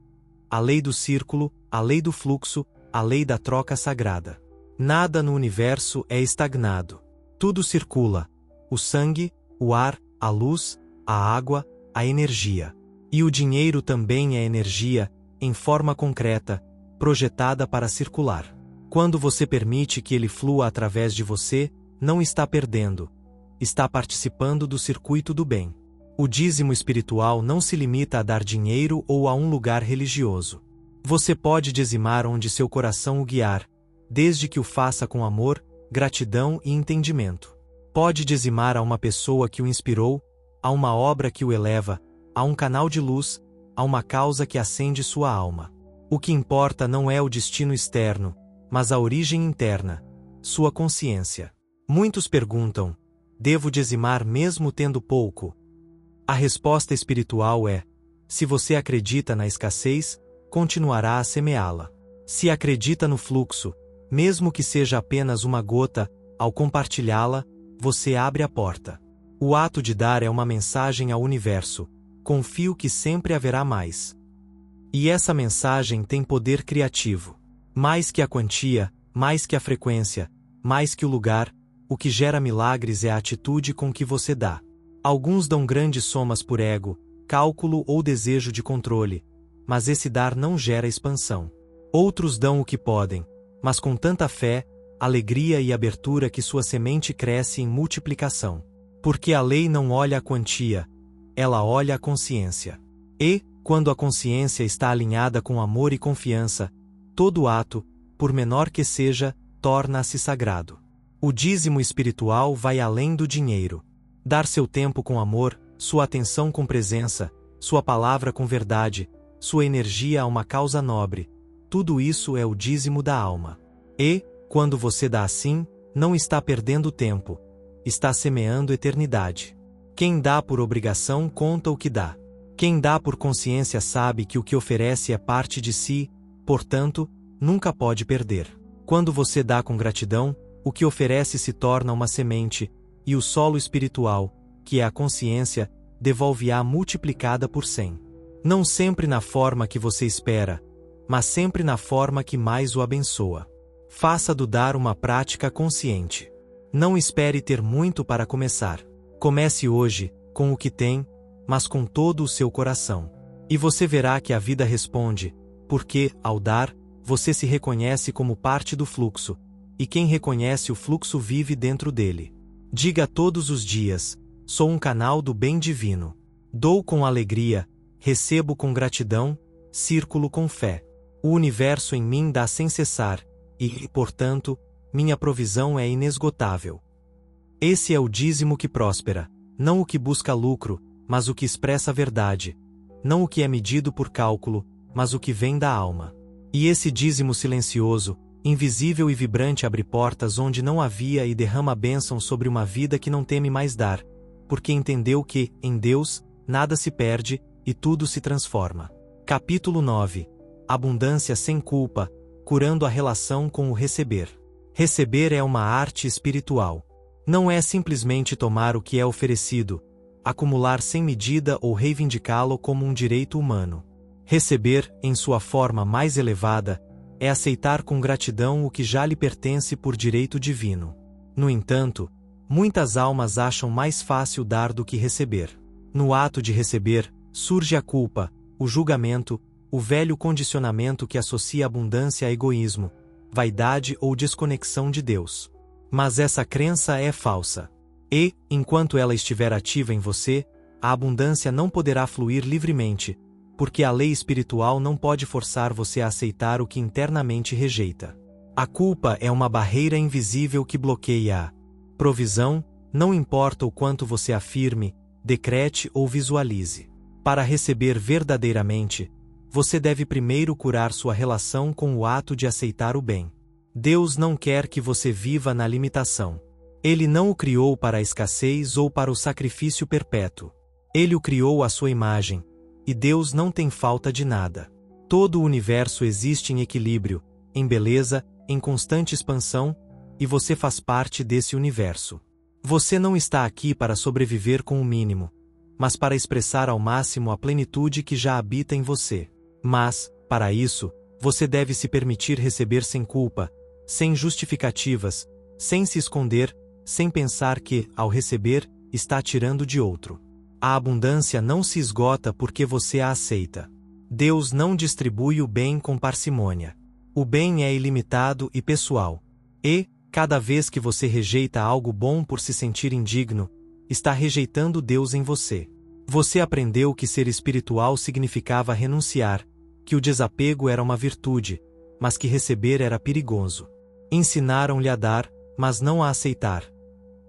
A lei do círculo, a lei do fluxo, a lei da troca sagrada. Nada no universo é estagnado. Tudo circula. O sangue, o ar, a luz, a água, a energia. E o dinheiro também é energia, em forma concreta, projetada para circular. Quando você permite que ele flua através de você, não está perdendo. Está participando do circuito do bem. O dízimo espiritual não se limita a dar dinheiro ou a um lugar religioso. Você pode dizimar onde seu coração o guiar, desde que o faça com amor, gratidão e entendimento. Pode dizimar a uma pessoa que o inspirou, a uma obra que o eleva, a um canal de luz, a uma causa que acende sua alma. O que importa não é o destino externo, mas a origem interna, sua consciência. Muitos perguntam: devo dizimar mesmo tendo pouco? A resposta espiritual é: se você acredita na escassez, continuará a semeá-la. Se acredita no fluxo, mesmo que seja apenas uma gota, ao compartilhá-la, você abre a porta. O ato de dar é uma mensagem ao universo: confio que sempre haverá mais. E essa mensagem tem poder criativo. Mais que a quantia, mais que a frequência, mais que o lugar, o que gera milagres é a atitude com que você dá. Alguns dão grandes somas por ego, cálculo ou desejo de controle, mas esse dar não gera expansão. Outros dão o que podem, mas com tanta fé, alegria e abertura que sua semente cresce em multiplicação. Porque a lei não olha a quantia, ela olha a consciência. E, quando a consciência está alinhada com amor e confiança, todo ato, por menor que seja, torna-se sagrado. O dízimo espiritual vai além do dinheiro. Dar seu tempo com amor, sua atenção com presença, sua palavra com verdade, sua energia a uma causa nobre, tudo isso é o dízimo da alma. E, quando você dá assim, não está perdendo tempo, está semeando eternidade. Quem dá por obrigação conta o que dá. Quem dá por consciência sabe que o que oferece é parte de si, portanto, nunca pode perder. Quando você dá com gratidão, o que oferece se torna uma semente, e o solo espiritual, que é a consciência, devolve-a multiplicada por 100. Não sempre na forma que você espera, mas sempre na forma que mais o abençoa. Faça do dar uma prática consciente. Não espere ter muito para começar. Comece hoje, com o que tem, mas com todo o seu coração. E você verá que a vida responde, porque, ao dar, você se reconhece como parte do fluxo, e quem reconhece o fluxo vive dentro dele. Diga todos os dias: sou um canal do bem divino. Dou com alegria, recebo com gratidão, circulo com fé. O universo em mim dá sem cessar, e, portanto, minha provisão é inesgotável. Esse é o dízimo que próspera, não o que busca lucro, mas o que expressa a verdade, não o que é medido por cálculo, mas o que vem da alma. E esse dízimo silencioso, invisível e vibrante abre portas onde não havia e derrama bênção sobre uma vida que não teme mais dar, porque entendeu que, em Deus, nada se perde e tudo se transforma. Capítulo 9. Abundância sem culpa, curando a relação com o receber. Receber é uma arte espiritual. Não é simplesmente tomar o que é oferecido, acumular sem medida ou reivindicá-lo como um direito humano. Receber, em sua forma mais elevada, é aceitar com gratidão o que já lhe pertence por direito divino. No entanto, muitas almas acham mais fácil dar do que receber. No ato de receber, surge a culpa, o julgamento, o velho condicionamento que associa abundância a egoísmo, vaidade ou desconexão de Deus. Mas essa crença é falsa. E, enquanto ela estiver ativa em você, a abundância não poderá fluir livremente, porque a lei espiritual não pode forçar você a aceitar o que internamente rejeita. A culpa é uma barreira invisível que bloqueia a provisão, não importa o quanto você afirme, decrete ou visualize. Para receber verdadeiramente, você deve primeiro curar sua relação com o ato de aceitar o bem. Deus não quer que você viva na limitação. Ele não o criou para a escassez ou para o sacrifício perpétuo. Ele o criou à sua imagem, e Deus não tem falta de nada. Todo o universo existe em equilíbrio, em beleza, em constante expansão, e você faz parte desse universo. Você não está aqui para sobreviver com o mínimo, mas para expressar ao máximo a plenitude que já habita em você. Mas, para isso, você deve se permitir receber sem culpa, sem justificativas, sem se esconder, sem pensar que, ao receber, está tirando de outro. A abundância não se esgota porque você a aceita. Deus não distribui o bem com parcimônia. O bem é ilimitado e pessoal. E, cada vez que você rejeita algo bom por se sentir indigno, está rejeitando Deus em você. Você aprendeu que ser espiritual significava renunciar, que o desapego era uma virtude, mas que receber era perigoso. Ensinaram-lhe a dar, mas não a aceitar.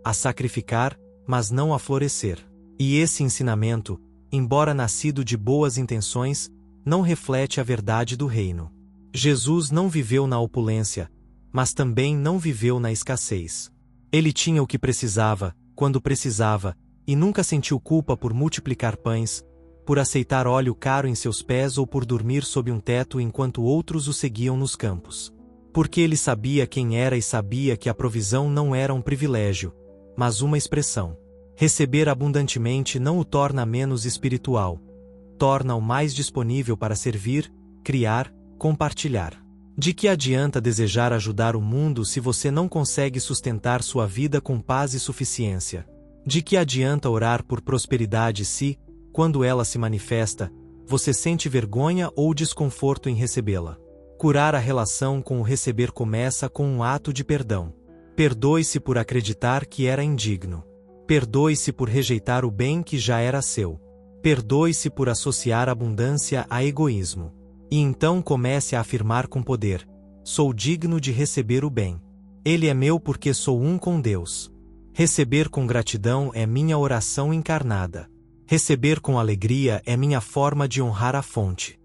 A sacrificar, mas não a florescer. E esse ensinamento, embora nascido de boas intenções, não reflete a verdade do reino. Jesus não viveu na opulência, mas também não viveu na escassez. Ele tinha o que precisava, quando precisava, e nunca sentiu culpa por multiplicar pães, por aceitar óleo caro em seus pés ou por dormir sob um teto enquanto outros o seguiam nos campos. Porque ele sabia quem era e sabia que a provisão não era um privilégio, mas uma expressão. Receber abundantemente não o torna menos espiritual, torna-o mais disponível para servir, criar, compartilhar. De que adianta desejar ajudar o mundo se você não consegue sustentar sua vida com paz e suficiência? De que adianta orar por prosperidade se, quando ela se manifesta, você sente vergonha ou desconforto em recebê-la? Curar a relação com o receber começa com um ato de perdão. Perdoe-se por acreditar que era indigno. Perdoe-se por rejeitar o bem que já era seu. Perdoe-se por associar abundância a egoísmo. E então comece a afirmar com poder: sou digno de receber o bem. Ele é meu porque sou um com Deus. Receber com gratidão é minha oração encarnada. Receber com alegria é minha forma de honrar a fonte.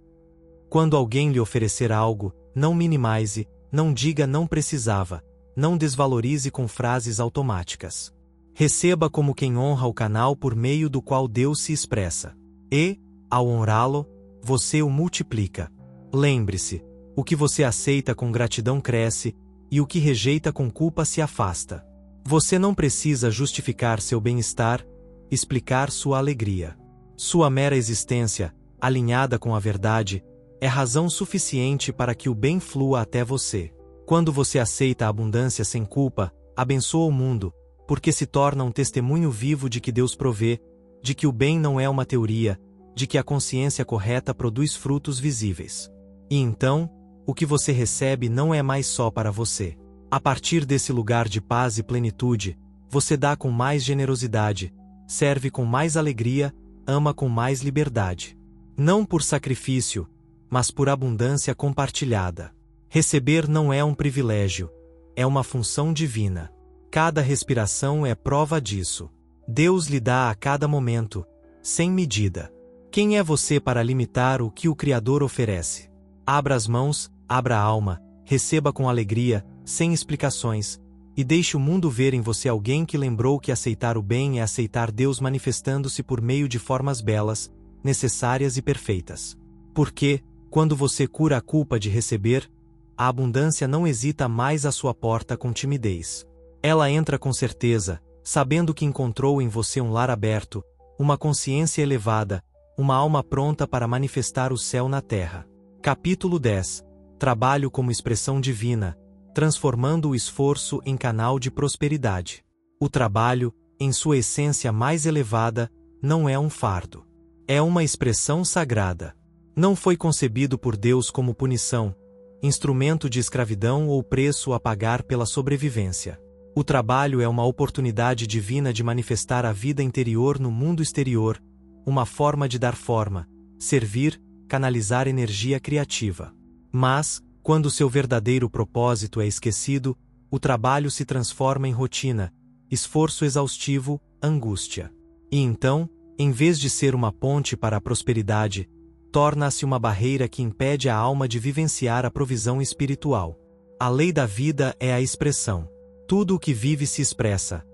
Quando alguém lhe oferecer algo, não minimize, não diga não precisava, não desvalorize com frases automáticas. Receba como quem honra o canal por meio do qual Deus se expressa. E, ao honrá-lo, você o multiplica. Lembre-se, o que você aceita com gratidão cresce, e o que rejeita com culpa se afasta. Você não precisa justificar seu bem-estar, explicar sua alegria. Sua mera existência, alinhada com a verdade, é razão suficiente para que o bem flua até você. Quando você aceita a abundância sem culpa, abençoa o mundo, porque se torna um testemunho vivo de que Deus provê, de que o bem não é uma teoria, de que a consciência correta produz frutos visíveis. E então, o que você recebe não é mais só para você. A partir desse lugar de paz e plenitude, você dá com mais generosidade, serve com mais alegria, ama com mais liberdade. Não por sacrifício, mas por abundância compartilhada. Receber não é um privilégio, é uma função divina. Cada respiração é prova disso. Deus lhe dá a cada momento, sem medida. Quem é você para limitar o que o Criador oferece? Abra as mãos, abra a alma, receba com alegria, sem explicações, e deixe o mundo ver em você alguém que lembrou que aceitar o bem é aceitar Deus manifestando-se por meio de formas belas, necessárias e perfeitas. Porque, quando você cura a culpa de receber, a abundância não hesita mais à sua porta com timidez. Ela entra com certeza, sabendo que encontrou em você um lar aberto, uma consciência elevada, uma alma pronta para manifestar o céu na terra. Capítulo 10. Trabalho como expressão divina, transformando o esforço em canal de prosperidade. O trabalho, em sua essência mais elevada, não é um fardo. É uma expressão sagrada. Não foi concebido por Deus como punição, instrumento de escravidão ou preço a pagar pela sobrevivência. O trabalho é uma oportunidade divina de manifestar a vida interior no mundo exterior, uma forma de dar forma, servir, canalizar energia criativa. Mas, quando seu verdadeiro propósito é esquecido, o trabalho se transforma em rotina, esforço exaustivo, angústia. E então, em vez de ser uma ponte para a prosperidade, torna-se uma barreira que impede a alma de vivenciar a provisão espiritual. A lei da vida é a expressão. Tudo o que vive se expressa.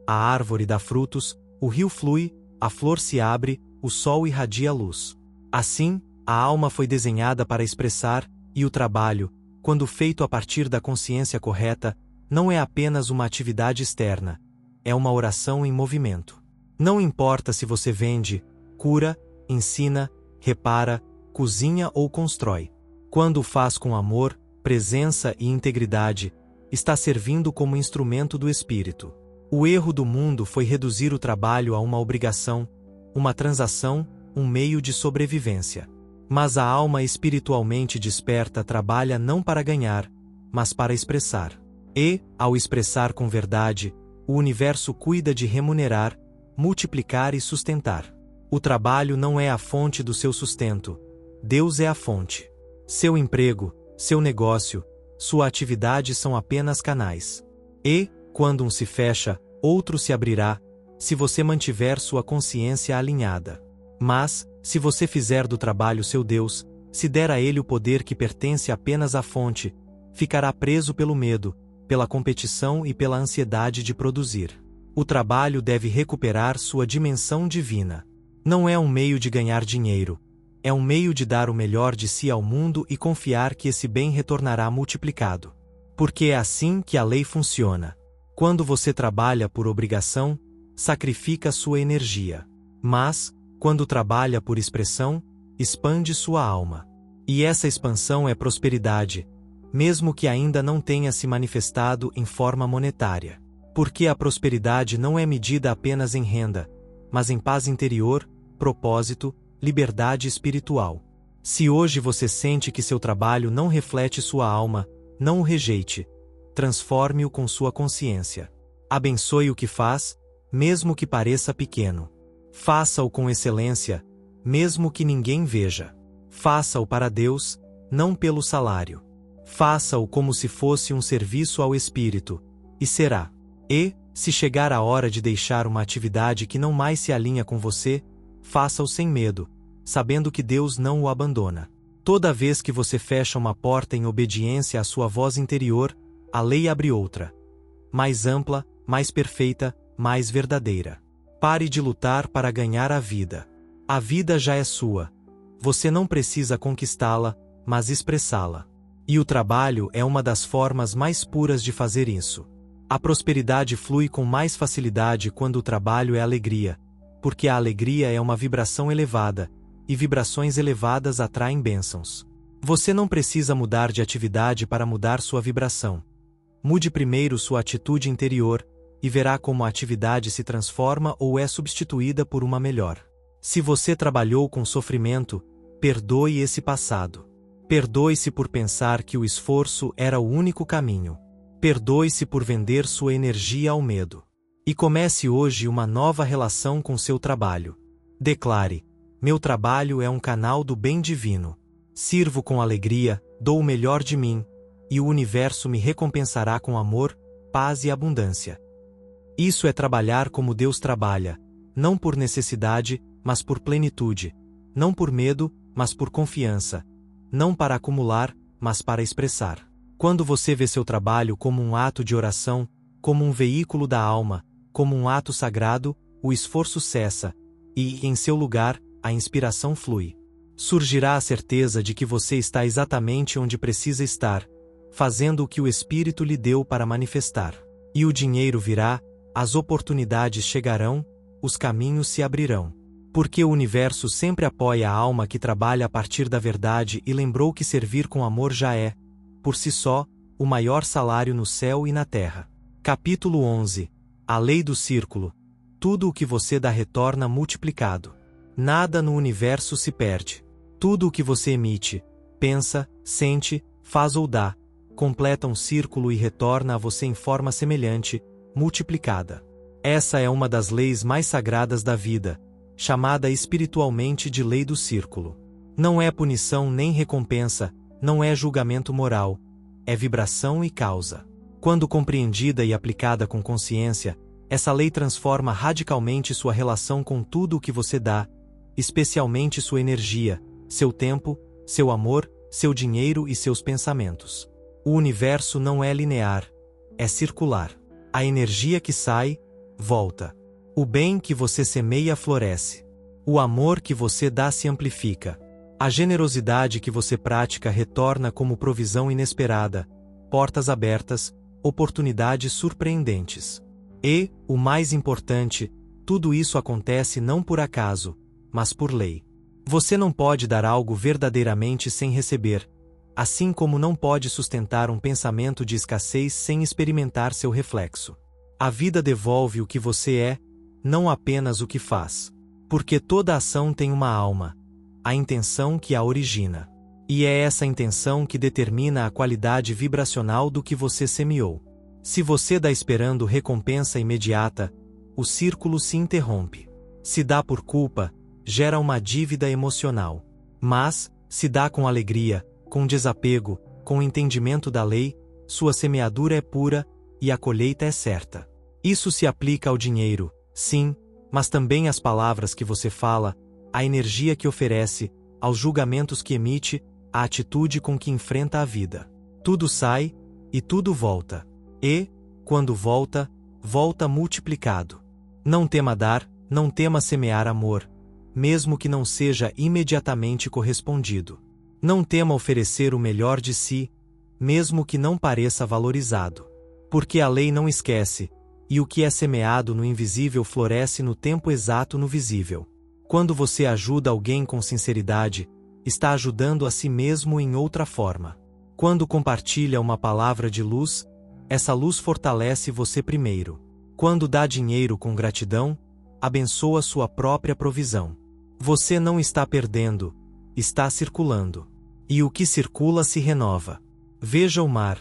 A árvore dá frutos, o rio flui, a flor se abre, o sol irradia luz. Assim, a alma foi desenhada para expressar, e o trabalho, quando feito a partir da consciência correta, não é apenas uma atividade externa, é uma oração em movimento. Não importa se você vende, cura, ensina, repara, cozinha ou constrói. Quando o faz com amor, presença e integridade, está servindo como instrumento do Espírito. O erro do mundo foi reduzir o trabalho a uma obrigação, uma transação, um meio de sobrevivência. Mas a alma espiritualmente desperta trabalha não para ganhar, mas para expressar. E, ao expressar com verdade, o universo cuida de remunerar, multiplicar e sustentar. O trabalho não é a fonte do seu sustento. Deus é a fonte. Seu emprego, seu negócio, sua atividade são apenas canais. E, quando um se fecha, outro se abrirá, se você mantiver sua consciência alinhada. Mas, se você fizer do trabalho seu Deus, se der a ele o poder que pertence apenas à fonte, ficará preso pelo medo, pela competição e pela ansiedade de produzir. O trabalho deve recuperar sua dimensão divina. Não é um meio de ganhar dinheiro, é um meio de dar o melhor de si ao mundo e confiar que esse bem retornará multiplicado. Porque é assim que a lei funciona. Quando você trabalha por obrigação, sacrifica sua energia. Mas, quando trabalha por expressão, expande sua alma. E essa expansão é prosperidade, mesmo que ainda não tenha se manifestado em forma monetária. Porque a prosperidade não é medida apenas em renda, mas em paz interior, propósito, liberdade espiritual. Se hoje você sente que seu trabalho não reflete sua alma, não o rejeite. Transforme-o com sua consciência. Abençoe o que faz, mesmo que pareça pequeno. Faça-o com excelência, mesmo que ninguém veja. Faça-o para Deus, não pelo salário. Faça-o como se fosse um serviço ao Espírito, e será. E, se chegar a hora de deixar uma atividade que não mais se alinha com você, faça-o sem medo, sabendo que Deus não o abandona. Toda vez que você fecha uma porta em obediência à sua voz interior, a lei abre outra. Mais ampla, mais perfeita, mais verdadeira. Pare de lutar para ganhar a vida. A vida já é sua. Você não precisa conquistá-la, mas expressá-la. E o trabalho é uma das formas mais puras de fazer isso. A prosperidade flui com mais facilidade quando o trabalho é alegria, porque a alegria é uma vibração elevada, e vibrações elevadas atraem bênçãos. Você não precisa mudar de atividade para mudar sua vibração. Mude primeiro sua atitude interior, e verá como a atividade se transforma ou é substituída por uma melhor. Se você trabalhou com sofrimento, perdoe esse passado. Perdoe-se por pensar que o esforço era o único caminho. Perdoe-se por vender sua energia ao medo. E comece hoje uma nova relação com seu trabalho. Declare: meu trabalho é um canal do bem divino. Sirvo com alegria, dou o melhor de mim, e o universo me recompensará com amor, paz e abundância. Isso é trabalhar como Deus trabalha, não por necessidade, mas por plenitude, não por medo, mas por confiança, não para acumular, mas para expressar. Quando você vê seu trabalho como um ato de oração, como um veículo da alma, como um ato sagrado, o esforço cessa, e, em seu lugar, a inspiração flui. Surgirá a certeza de que você está exatamente onde precisa estar, fazendo o que o Espírito lhe deu para manifestar. E o dinheiro virá, as oportunidades chegarão, os caminhos se abrirão. Porque o universo sempre apoia a alma que trabalha a partir da verdade e lembrou que servir com amor já é, por si só, o maior salário no céu e na terra. Capítulo 11. A Lei do Círculo. Tudo o que você dá retorna multiplicado. Nada no universo se perde. Tudo o que você emite, pensa, sente, faz ou dá, completa um círculo e retorna a você em forma semelhante, multiplicada. Essa é uma das leis mais sagradas da vida, chamada espiritualmente de Lei do Círculo. Não é punição nem recompensa, não é julgamento moral, é vibração e causa. Quando compreendida e aplicada com consciência, essa lei transforma radicalmente sua relação com tudo o que você dá, especialmente sua energia, seu tempo, seu amor, seu dinheiro e seus pensamentos. O universo não é linear, é circular. A energia que sai, volta. O bem que você semeia floresce. O amor que você dá se amplifica. A generosidade que você pratica retorna como provisão inesperada, portas abertas, oportunidades surpreendentes. E, o mais importante, tudo isso acontece não por acaso, mas por lei. Você não pode dar algo verdadeiramente sem receber, assim como não pode sustentar um pensamento de escassez sem experimentar seu reflexo. A vida devolve o que você é, não apenas o que faz. Porque toda ação tem uma alma, a intenção que a origina. E é essa intenção que determina a qualidade vibracional do que você semeou. Se você dá esperando recompensa imediata, o círculo se interrompe. Se dá por culpa, gera uma dívida emocional. Mas, se dá com alegria, com desapego, com entendimento da lei, sua semeadura é pura e a colheita é certa. Isso se aplica ao dinheiro, sim, mas também às palavras que você fala, à energia que oferece, aos julgamentos que emite, à atitude com que enfrenta a vida. Tudo sai, e tudo volta. E, quando volta, volta multiplicado. Não tema dar, não tema semear amor, mesmo que não seja imediatamente correspondido. Não tema oferecer o melhor de si, mesmo que não pareça valorizado. Porque a lei não esquece, e o que é semeado no invisível floresce no tempo exato no visível. Quando você ajuda alguém com sinceridade, está ajudando a si mesmo em outra forma. Quando compartilha uma palavra de luz, essa luz fortalece você primeiro. Quando dá dinheiro com gratidão, abençoa sua própria provisão. Você não está perdendo, está circulando. E o que circula se renova. Veja o mar.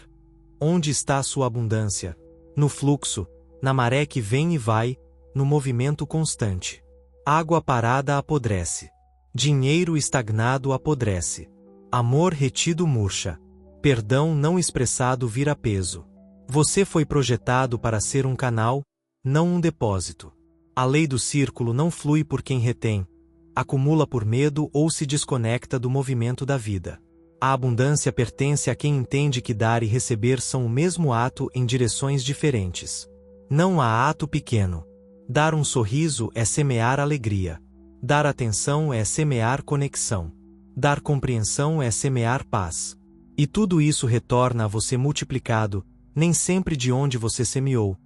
Onde está a sua abundância? No fluxo, na maré que vem e vai, no movimento constante. Água parada apodrece. Dinheiro estagnado apodrece. Amor retido murcha. Perdão não expressado vira peso. Você foi projetado para ser um canal, não um depósito. A lei do círculo não flui por quem retém, acumula por medo ou se desconecta do movimento da vida. A abundância pertence a quem entende que dar e receber são o mesmo ato em direções diferentes. Não há ato pequeno. Dar um sorriso é semear alegria. Dar atenção é semear conexão. Dar compreensão é semear paz. E tudo isso retorna a você multiplicado, nem sempre de onde você semeou,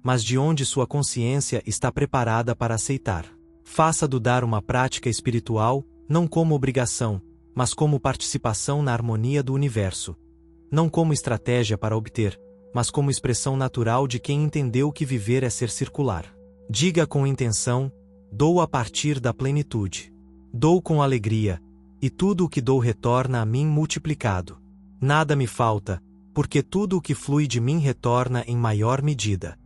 mas de onde sua consciência está preparada para aceitar. Faça do dar uma prática espiritual, não como obrigação, mas como participação na harmonia do universo. Não como estratégia para obter, mas como expressão natural de quem entendeu que viver é ser circular. Diga com intenção: dou a partir da plenitude. Dou com alegria, e tudo o que dou retorna a mim multiplicado. Nada me falta, porque tudo o que flui de mim retorna em maior medida.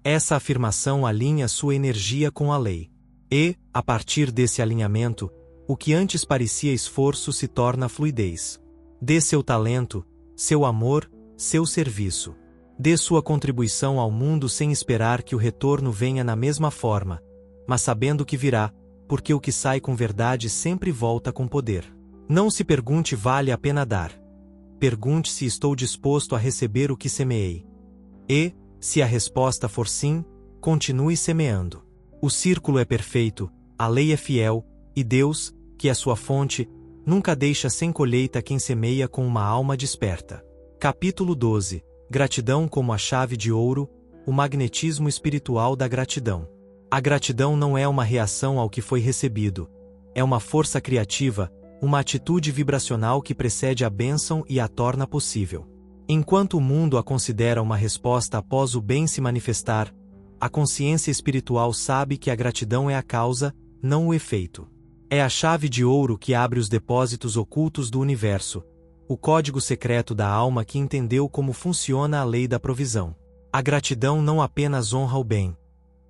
Essa afirmação alinha sua energia com a lei. E, a partir desse alinhamento, o que antes parecia esforço se torna fluidez. Dê seu talento, seu amor, seu serviço. Dê sua contribuição ao mundo sem esperar que o retorno venha na mesma forma, mas sabendo que virá, porque o que sai com verdade sempre volta com poder. Não se pergunte: vale a pena dar. Pergunte se estou disposto a receber o que semeei. E, se a resposta for sim, continue semeando. O círculo é perfeito, a lei é fiel, e Deus, que é sua fonte, nunca deixa sem colheita quem semeia com uma alma desperta. Capítulo 12. Gratidão como a chave de ouro, o magnetismo espiritual da gratidão. A gratidão não é uma reação ao que foi recebido. É uma força criativa, uma atitude vibracional que precede a bênção e a torna possível. Enquanto o mundo a considera uma resposta após o bem se manifestar, a consciência espiritual sabe que a gratidão é a causa, não o efeito. É a chave de ouro que abre os depósitos ocultos do universo, o código secreto da alma que entendeu como funciona a lei da provisão. A gratidão não apenas honra o bem.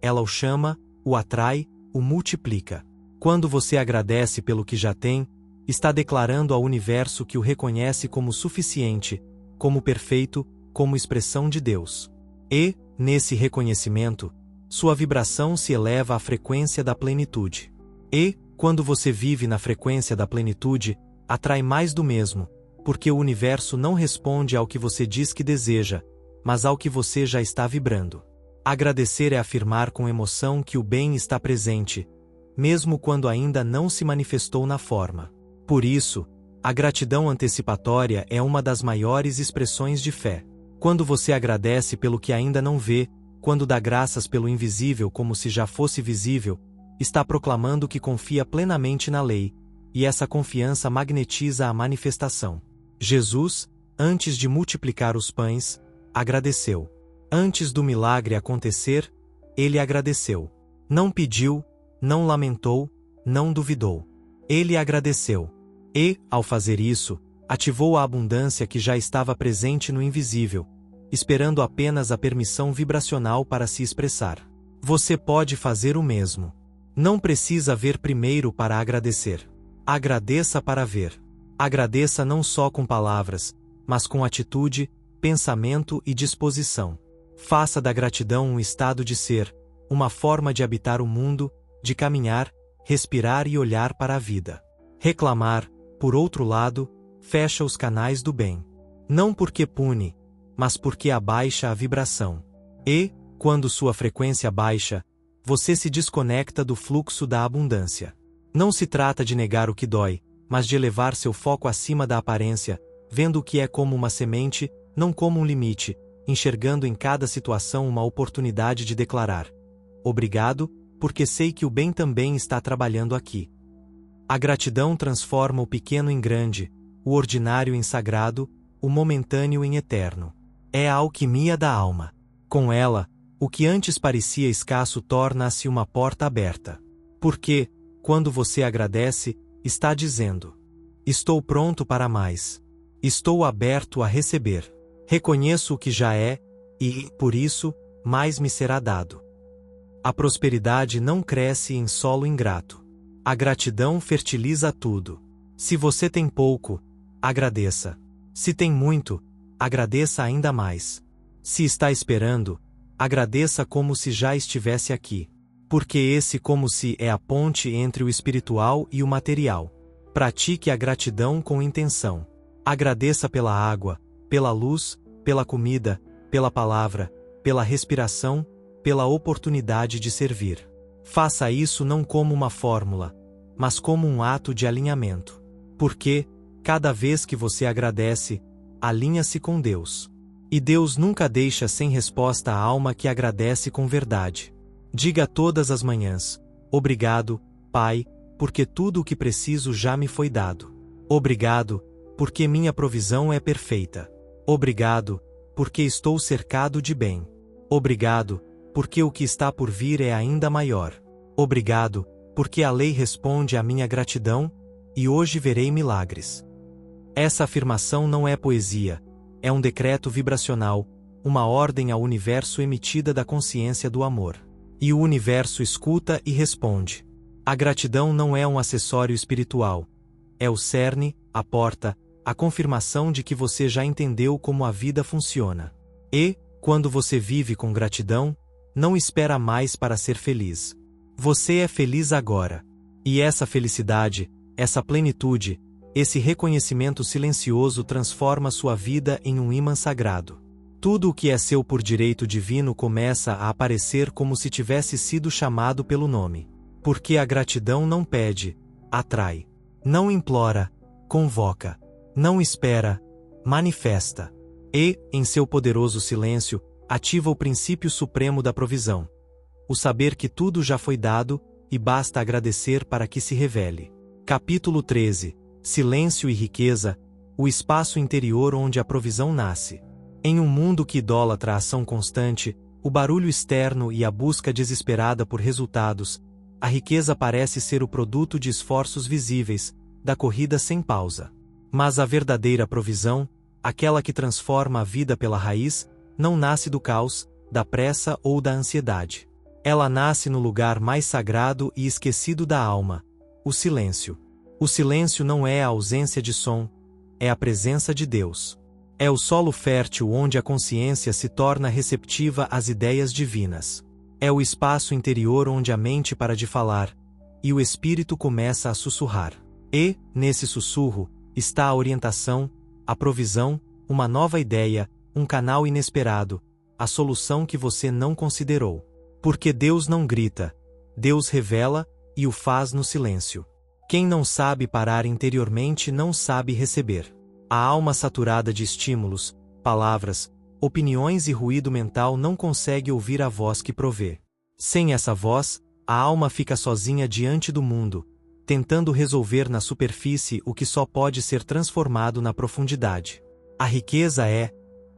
Ela o chama, o atrai, o multiplica. Quando você agradece pelo que já tem, está declarando ao universo que o reconhece como suficiente, como perfeito, como expressão de Deus. E, nesse reconhecimento, sua vibração se eleva à frequência da plenitude. E, quando você vive na frequência da plenitude, atrai mais do mesmo, porque o universo não responde ao que você diz que deseja, mas ao que você já está vibrando. Agradecer é afirmar com emoção que o bem está presente, mesmo quando ainda não se manifestou na forma. Por isso, a gratidão antecipatória é uma das maiores expressões de fé. Quando você agradece pelo que ainda não vê, quando dá graças pelo invisível como se já fosse visível, está proclamando que confia plenamente na lei, e essa confiança magnetiza a manifestação. Jesus, antes de multiplicar os pães, agradeceu. Antes do milagre acontecer, ele agradeceu. Não pediu, não lamentou, não duvidou. Ele agradeceu. E, ao fazer isso, ativou a abundância que já estava presente no invisível, esperando apenas a permissão vibracional para se expressar. Você pode fazer o mesmo. Não precisa ver primeiro para agradecer. Agradeça para ver. Agradeça não só com palavras, mas com atitude, pensamento e disposição. Faça da gratidão um estado de ser, uma forma de habitar o mundo, de caminhar, respirar e olhar para a vida. Reclamar, por outro lado, fecha os canais do bem. Não porque pune, mas porque abaixa a vibração. E, quando sua frequência baixa, você se desconecta do fluxo da abundância. Não se trata de negar o que dói, mas de elevar seu foco acima da aparência, vendo o que é como uma semente, não como um limite, enxergando em cada situação uma oportunidade de declarar: obrigado, porque sei que o bem também está trabalhando aqui. A gratidão transforma o pequeno em grande, o ordinário em sagrado, o momentâneo em eterno. É a alquimia da alma. Com ela, o que antes parecia escasso torna-se uma porta aberta. Porque, quando você agradece, está dizendo: estou pronto para mais. Estou aberto a receber. Reconheço o que já é, e, por isso, mais me será dado. A prosperidade não cresce em solo ingrato. A gratidão fertiliza tudo. Se você tem pouco, agradeça. Se tem muito, agradeça ainda mais. Se está esperando, agradeça como se já estivesse aqui. Porque esse como se é a ponte entre o espiritual e o material. Pratique a gratidão com intenção. Agradeça pela água, pela luz, pela comida, pela palavra, pela respiração, pela oportunidade de servir. Faça isso não como uma fórmula, mas como um ato de alinhamento. Porque, cada vez que você agradece, alinha-se com Deus. E Deus nunca deixa sem resposta a alma que agradece com verdade. Diga todas as manhãs: obrigado, Pai, porque tudo o que preciso já me foi dado. Obrigado, porque minha provisão é perfeita. Obrigado, porque estou cercado de bem. Obrigado, porque o que está por vir é ainda maior. Obrigado, porque a lei responde à minha gratidão, e hoje verei milagres. Essa afirmação não é poesia, é um decreto vibracional, uma ordem ao universo emitida da consciência do amor. E o universo escuta e responde. A gratidão não é um acessório espiritual. É o cerne, a porta, a confirmação de que você já entendeu como a vida funciona. E, quando você vive com gratidão, não espera mais para ser feliz. Você é feliz agora. E essa felicidade, essa plenitude, esse reconhecimento silencioso transforma sua vida em um imã sagrado. Tudo o que é seu por direito divino começa a aparecer como se tivesse sido chamado pelo nome. Porque a gratidão não pede, atrai. Não implora, convoca. Não espera, manifesta. E, em seu poderoso silêncio, ativa o princípio supremo da provisão. O saber que tudo já foi dado, e basta agradecer para que se revele. Capítulo 13. Silêncio e riqueza, o espaço interior onde a provisão nasce. Em um mundo que idolatra a ação constante, o barulho externo e a busca desesperada por resultados, a riqueza parece ser o produto de esforços visíveis, da corrida sem pausa. Mas a verdadeira provisão, aquela que transforma a vida pela raiz, não nasce do caos, da pressa ou da ansiedade. Ela nasce no lugar mais sagrado e esquecido da alma, o silêncio. O silêncio não é a ausência de som, é a presença de Deus. É o solo fértil onde a consciência se torna receptiva às ideias divinas. É o espaço interior onde a mente para de falar, e o espírito começa a sussurrar. E, nesse sussurro, está a orientação, a provisão, uma nova ideia, um canal inesperado, a solução que você não considerou. Porque Deus não grita, Deus revela, e o faz no silêncio. Quem não sabe parar interiormente não sabe receber. A alma saturada de estímulos, palavras, opiniões e ruído mental não consegue ouvir a voz que provê. Sem essa voz, a alma fica sozinha diante do mundo, tentando resolver na superfície o que só pode ser transformado na profundidade. A riqueza é,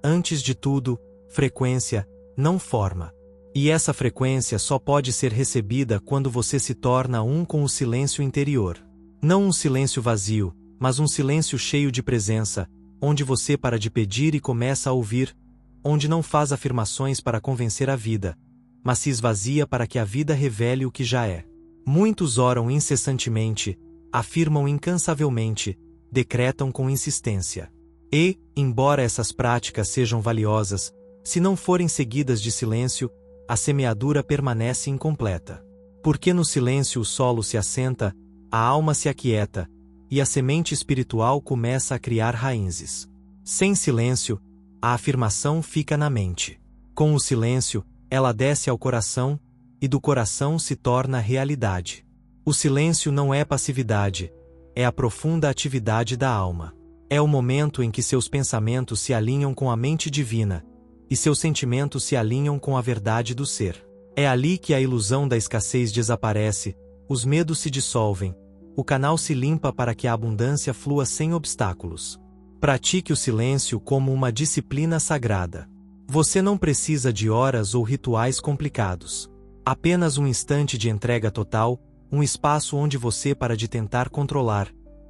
antes de tudo, frequência, não forma. E essa frequência só pode ser recebida quando você se torna um com o silêncio interior. Não um silêncio vazio, mas um silêncio cheio de presença, onde você para de pedir e começa a ouvir, onde não faz afirmações para convencer a vida, mas se esvazia para que a vida revele o que já é. Muitos oram incessantemente, afirmam incansavelmente, decretam com insistência. E, embora essas práticas sejam valiosas, se não forem seguidas de silêncio, a semeadura permanece incompleta. Porque no silêncio o solo se assenta, a alma se aquieta, e a semente espiritual começa a criar raízes. Sem silêncio, a afirmação fica na mente. Com o silêncio, ela desce ao coração, e do coração se torna realidade. O silêncio não é passividade, é a profunda atividade da alma. É o momento em que seus pensamentos se alinham com a mente divina, e seus sentimentos se alinham com a verdade do ser. É ali que a ilusão da escassez desaparece, os medos se dissolvem, o canal se limpa para que a abundância flua sem obstáculos. Pratique o silêncio como uma disciplina sagrada. Você não precisa de horas ou rituais complicados. Apenas um instante de entrega total, um espaço onde você para de tentar controlar,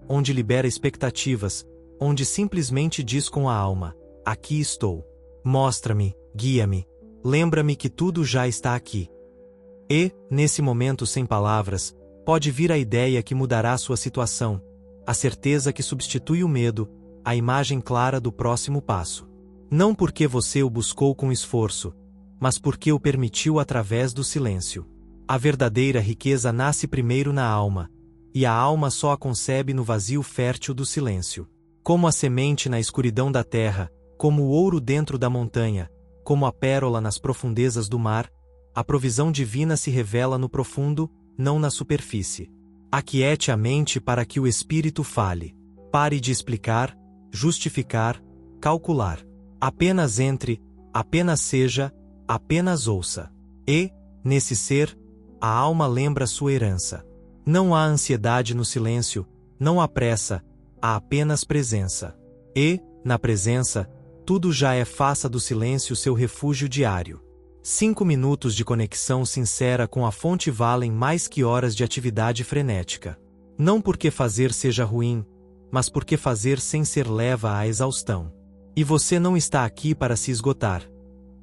onde libera expectativas, onde simplesmente diz com a alma: aqui estou. Mostra-me, guia-me, lembra-me que tudo já está aqui. E, nesse momento sem palavras, pode vir a ideia que mudará sua situação, a certeza que substitui o medo, a imagem clara do próximo passo. Não porque você o buscou com esforço, mas porque o permitiu através do silêncio. A verdadeira riqueza nasce primeiro na alma, e a alma só a concebe no vazio fértil do silêncio. Como a semente na escuridão da terra, como o ouro dentro da montanha, como a pérola nas profundezas do mar, a provisão divina se revela no profundo, não na superfície. Aquiete a mente para que o espírito fale. Pare de explicar, justificar, calcular. Apenas entre, apenas seja, apenas ouça. E, nesse ser, a alma lembra sua herança. Não há ansiedade no silêncio, não há pressa, há apenas presença. E, na presença, tudo já é. Faça do silêncio seu refúgio diário. 5 minutos de conexão sincera com a fonte valem mais que horas de atividade frenética. Não porque fazer seja ruim, mas porque fazer sem ser leva à exaustão. E você não está aqui para se esgotar.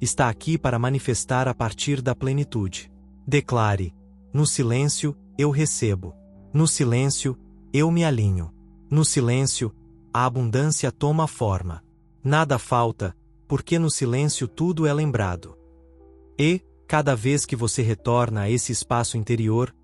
Está aqui para manifestar a partir da plenitude. Declare: no silêncio, eu recebo. No silêncio, eu me alinho. No silêncio, a abundância toma forma. Nada falta, porque no silêncio tudo é lembrado. E, cada vez que você retorna a esse espaço interior,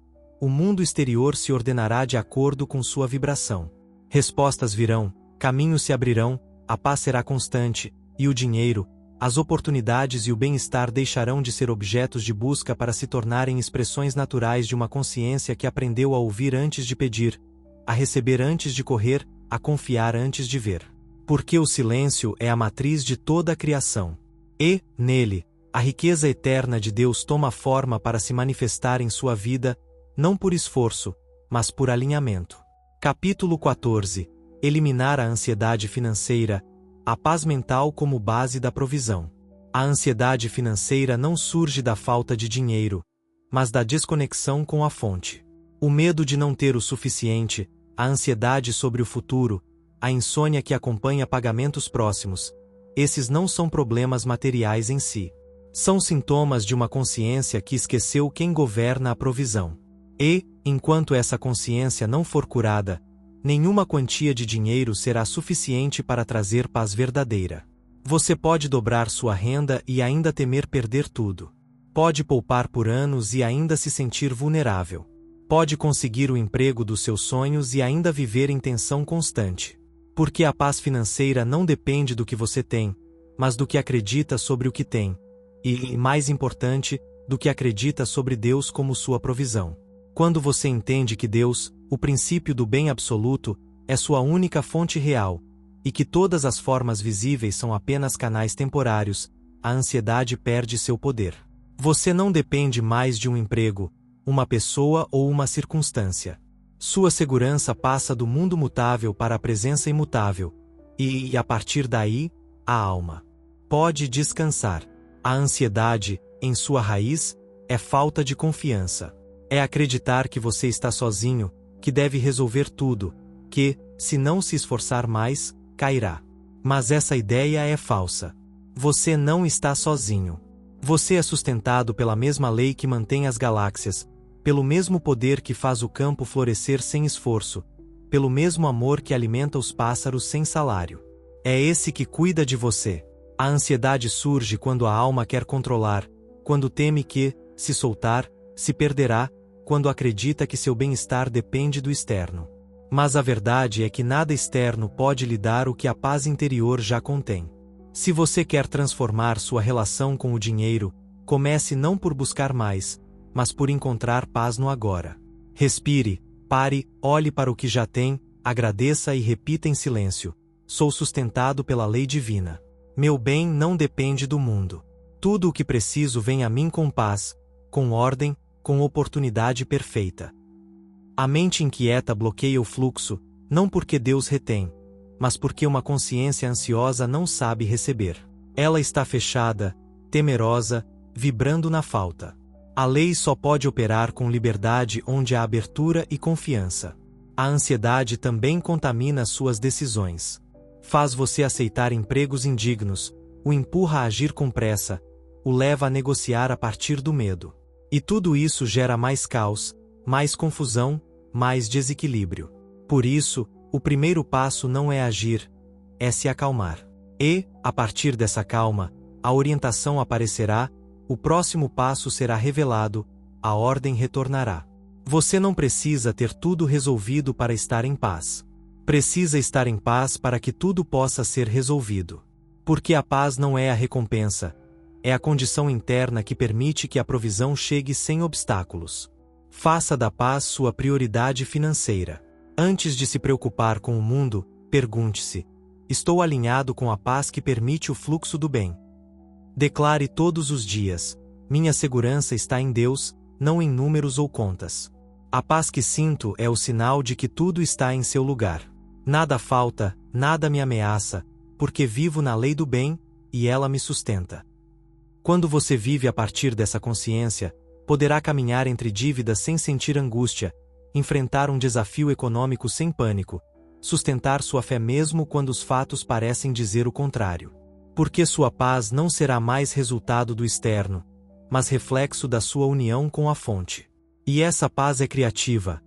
o mundo exterior se ordenará de acordo com sua vibração. Respostas virão, caminhos se abrirão, a paz será constante, e o dinheiro, as oportunidades e o bem-estar deixarão de ser objetos de busca para se tornarem expressões naturais de uma consciência que aprendeu a ouvir antes de pedir, a receber antes de correr, a confiar antes de ver. Porque o silêncio é a matriz de toda a criação. E, nele, a riqueza eterna de Deus toma forma para se manifestar em sua vida, não por esforço, mas por alinhamento. Capítulo 14. Eliminar a ansiedade financeira, a paz mental como base da provisão. A ansiedade financeira não surge da falta de dinheiro, mas da desconexão com a fonte. O medo de não ter o suficiente, a ansiedade sobre o futuro, a insônia que acompanha pagamentos próximos, esses não são problemas materiais em si. São sintomas de uma consciência que esqueceu quem governa a provisão. E, enquanto essa consciência não for curada, nenhuma quantia de dinheiro será suficiente para trazer paz verdadeira. Você pode dobrar sua renda e ainda temer perder tudo. Pode poupar por anos e ainda se sentir vulnerável. Pode conseguir o emprego dos seus sonhos e ainda viver em tensão constante. Porque a paz financeira não depende do que você tem, mas do que acredita sobre o que tem. E, mais importante, do que acredita sobre Deus como sua provisão. Quando você entende que Deus, o princípio do bem absoluto, é sua única fonte real, e que todas as formas visíveis são apenas canais temporários, a ansiedade perde seu poder. Você não depende mais de um emprego, uma pessoa ou uma circunstância. Sua segurança passa do mundo mutável para a presença imutável, e a partir daí, a alma pode descansar. A ansiedade, em sua raiz, é falta de confiança. É acreditar que você está sozinho, que deve resolver tudo, que, se não se esforçar mais, cairá. Mas essa ideia é falsa. Você não está sozinho. Você é sustentado pela mesma lei que mantém as galáxias, pelo mesmo poder que faz o campo florescer sem esforço, pelo mesmo amor que alimenta os pássaros sem salário. É esse que cuida de você. A ansiedade surge quando a alma quer controlar, quando teme que, se soltar, se perderá, quando acredita que seu bem-estar depende do externo. Mas a verdade é que nada externo pode lhe dar o que a paz interior já contém. Se você quer transformar sua relação com o dinheiro, comece não por buscar mais, mas por encontrar paz no agora. Respire, pare, olhe para o que já tem, agradeça e repita em silêncio: sou sustentado pela lei divina. Meu bem não depende do mundo. Tudo o que preciso vem a mim com paz, com ordem, com oportunidade perfeita. A mente inquieta bloqueia o fluxo, não porque Deus retém, mas porque uma consciência ansiosa não sabe receber. Ela está fechada, temerosa, vibrando na falta. A lei só pode operar com liberdade onde há abertura e confiança. A ansiedade também contamina suas decisões. Faz você aceitar empregos indignos, o empurra a agir com pressa, o leva a negociar a partir do medo. E tudo isso gera mais caos, mais confusão, mais desequilíbrio. Por isso, o primeiro passo não é agir, é se acalmar. E, a partir dessa calma, a orientação aparecerá, o próximo passo será revelado, a ordem retornará. Você não precisa ter tudo resolvido para estar em paz. Precisa estar em paz para que tudo possa ser resolvido. Porque a paz não é a recompensa, é a condição interna que permite que a provisão chegue sem obstáculos. Faça da paz sua prioridade financeira. Antes de se preocupar com o mundo, pergunte-se: estou alinhado com a paz que permite o fluxo do bem? Declare todos os dias: minha segurança está em Deus, não em números ou contas. A paz que sinto é o sinal de que tudo está em seu lugar. Nada falta, nada me ameaça, porque vivo na lei do bem, e ela me sustenta. Quando você vive a partir dessa consciência, poderá caminhar entre dívidas sem sentir angústia, enfrentar um desafio econômico sem pânico, sustentar sua fé mesmo quando os fatos parecem dizer o contrário. Porque sua paz não será mais resultado do externo, mas reflexo da sua união com a fonte. E essa paz é criativa,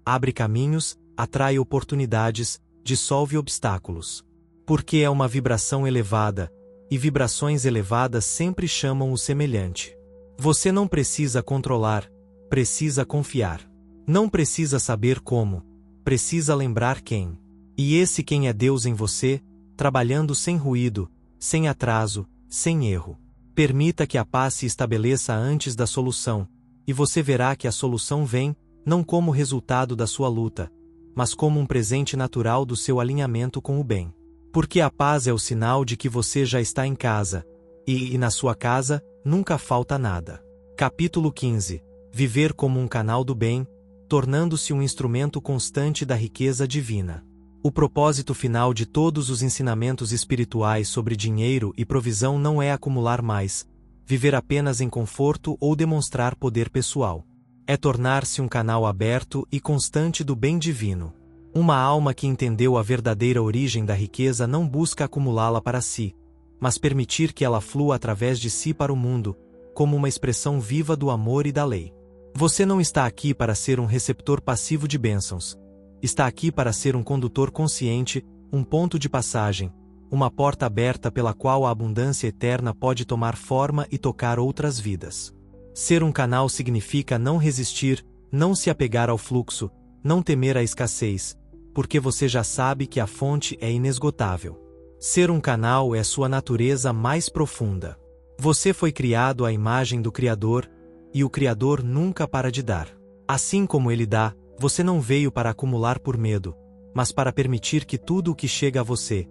abre caminhos, atrai oportunidades, dissolve obstáculos. Porque é uma vibração elevada, e vibrações elevadas sempre chamam o semelhante. Você não precisa controlar, precisa confiar. Não precisa saber como, precisa lembrar quem. E esse quem é Deus em você, trabalhando sem ruído, sem atraso, sem erro. Permita que a paz se estabeleça antes da solução, e você verá que a solução vem, não como resultado da sua luta, mas como um presente natural do seu alinhamento com o bem. Porque a paz é o sinal de que você já está em casa, e na sua casa, nunca falta nada. Capítulo 15. Viver como um canal do bem, tornando-se um instrumento constante da riqueza divina. O propósito final de todos os ensinamentos espirituais sobre dinheiro e provisão não é acumular mais, viver apenas em conforto ou demonstrar poder pessoal. É tornar-se um canal aberto e constante do bem divino. Uma alma que entendeu a verdadeira origem da riqueza não busca acumulá-la para si, mas permitir que ela flua através de si para o mundo, como uma expressão viva do amor e da lei. Você não está aqui para ser um receptor passivo de bênçãos. Está aqui para ser um condutor consciente, um ponto de passagem, uma porta aberta pela qual a abundância eterna pode tomar forma e tocar outras vidas. Ser um canal significa não resistir, não se apegar ao fluxo, não temer a escassez, porque você já sabe que a fonte é inesgotável. Ser um canal é sua natureza mais profunda. Você foi criado à imagem do Criador, e o Criador nunca para de dar. Assim como ele dá, você não veio para acumular por medo, mas para permitir que tudo o que chega a você,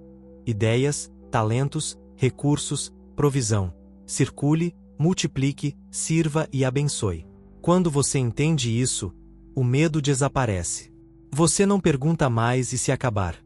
ideias, talentos, recursos, provisão, circule, multiplique, sirva e abençoe. Quando você entende isso, o medo desaparece. Você não pergunta mais e se acabar,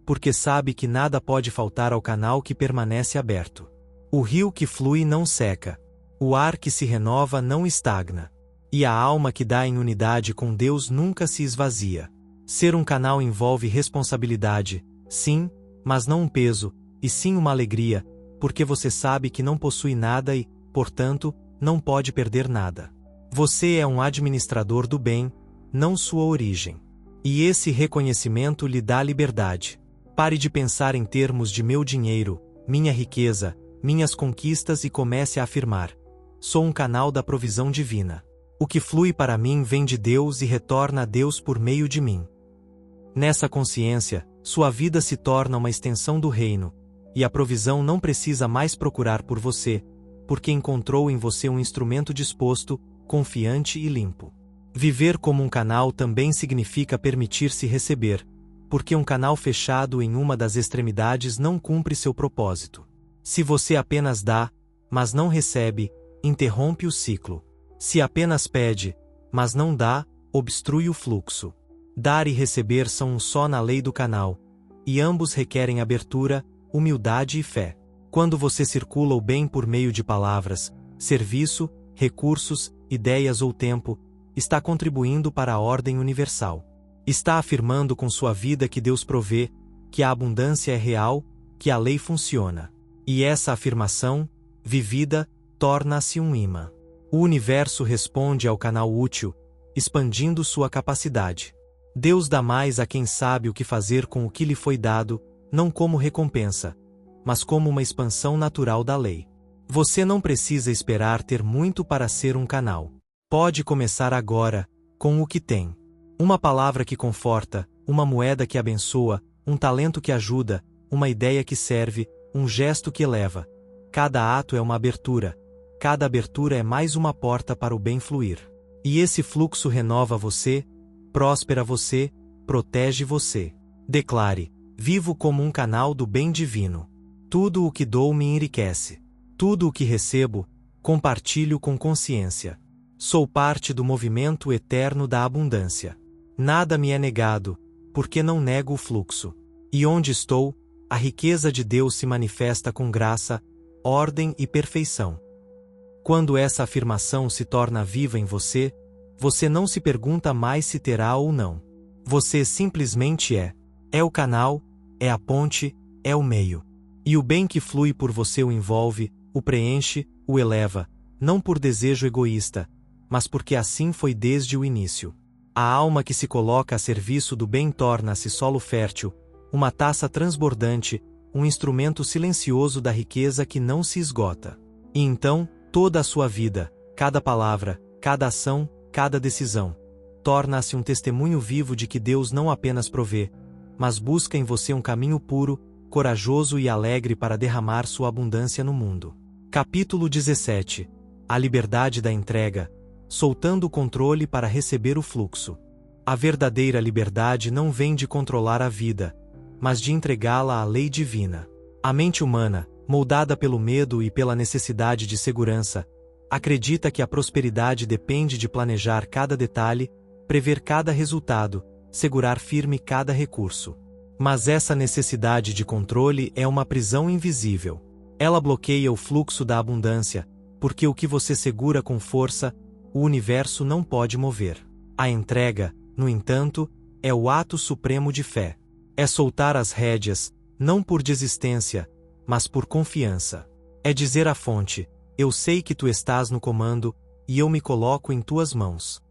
porque sabe que nada pode faltar ao canal que permanece aberto. O rio que flui não seca, o ar que se renova não estagna, e a alma que dá em unidade com Deus nunca se esvazia. Ser um canal envolve responsabilidade, sim, mas não um peso, e sim uma alegria, porque você sabe que não possui nada e, portanto, não pode perder nada. Você é um administrador do bem, não sua origem. E esse reconhecimento lhe dá liberdade. Pare de pensar em termos de meu dinheiro, minha riqueza, minhas conquistas e comece a afirmar: sou um canal da provisão divina. O que flui para mim vem de Deus e retorna a Deus por meio de mim. Nessa consciência, sua vida se torna uma extensão do reino, e a provisão não precisa mais procurar por você, porque encontrou em você um instrumento disposto, confiante e limpo. Viver como um canal também significa permitir-se receber, porque um canal fechado em uma das extremidades não cumpre seu propósito. Se você apenas dá, mas não recebe, interrompe o ciclo. Se apenas pede, mas não dá, obstrui o fluxo. Dar e receber são um só na lei do canal, e ambos requerem abertura, humildade e fé. Quando você circula o bem por meio de palavras, serviço, recursos, ideias ou tempo, está contribuindo para a ordem universal. Está afirmando com sua vida que Deus provê, que a abundância é real, que a lei funciona. E essa afirmação, vivida, torna-se um imã. O universo responde ao canal útil, expandindo sua capacidade. Deus dá mais a quem sabe o que fazer com o que lhe foi dado, não como recompensa, mas como uma expansão natural da lei. Você não precisa esperar ter muito para ser um canal. Pode começar agora, com o que tem. Uma palavra que conforta, uma moeda que abençoa, um talento que ajuda, uma ideia que serve, um gesto que eleva. Cada ato é uma abertura. Cada abertura é mais uma porta para o bem fluir. E esse fluxo renova você, próspera você, protege você. Declare: vivo como um canal do bem divino. Tudo o que dou me enriquece. Tudo o que recebo, compartilho com consciência. Sou parte do movimento eterno da abundância. Nada me é negado, porque não nego o fluxo. E onde estou, A riqueza de Deus se manifesta com graça, ordem e perfeição. Quando essa afirmação se torna viva em você, você não se pergunta mais se terá ou não. Você simplesmente é. É o canal, é a ponte, é o meio. E o bem que flui por você o envolve, o preenche, o eleva, não por desejo egoísta, mas porque assim foi desde o início. A alma que se coloca a serviço do bem torna-se solo fértil, uma taça transbordante, um instrumento silencioso da riqueza que não se esgota. E então, toda a sua vida, cada palavra, cada ação, cada decisão, torna-se um testemunho vivo de que Deus não apenas provê, mas busca em você um caminho puro, corajoso e alegre para derramar sua abundância no mundo. Capítulo 17. A liberdade da entrega, soltando o controle para receber o fluxo. A verdadeira liberdade não vem de controlar a vida, mas de entregá-la à lei divina. A mente humana, moldada pelo medo e pela necessidade de segurança, acredita que a prosperidade depende de planejar cada detalhe, prever cada resultado, segurar firme cada recurso. Mas essa necessidade de controle é uma prisão invisível. Ela bloqueia o fluxo da abundância, porque o que você segura com força, o universo não pode mover. A entrega, no entanto, é o ato supremo de fé. É soltar as rédeas, não por desistência, mas por confiança. É dizer à fonte: eu sei que tu estás no comando, e eu me coloco em tuas mãos.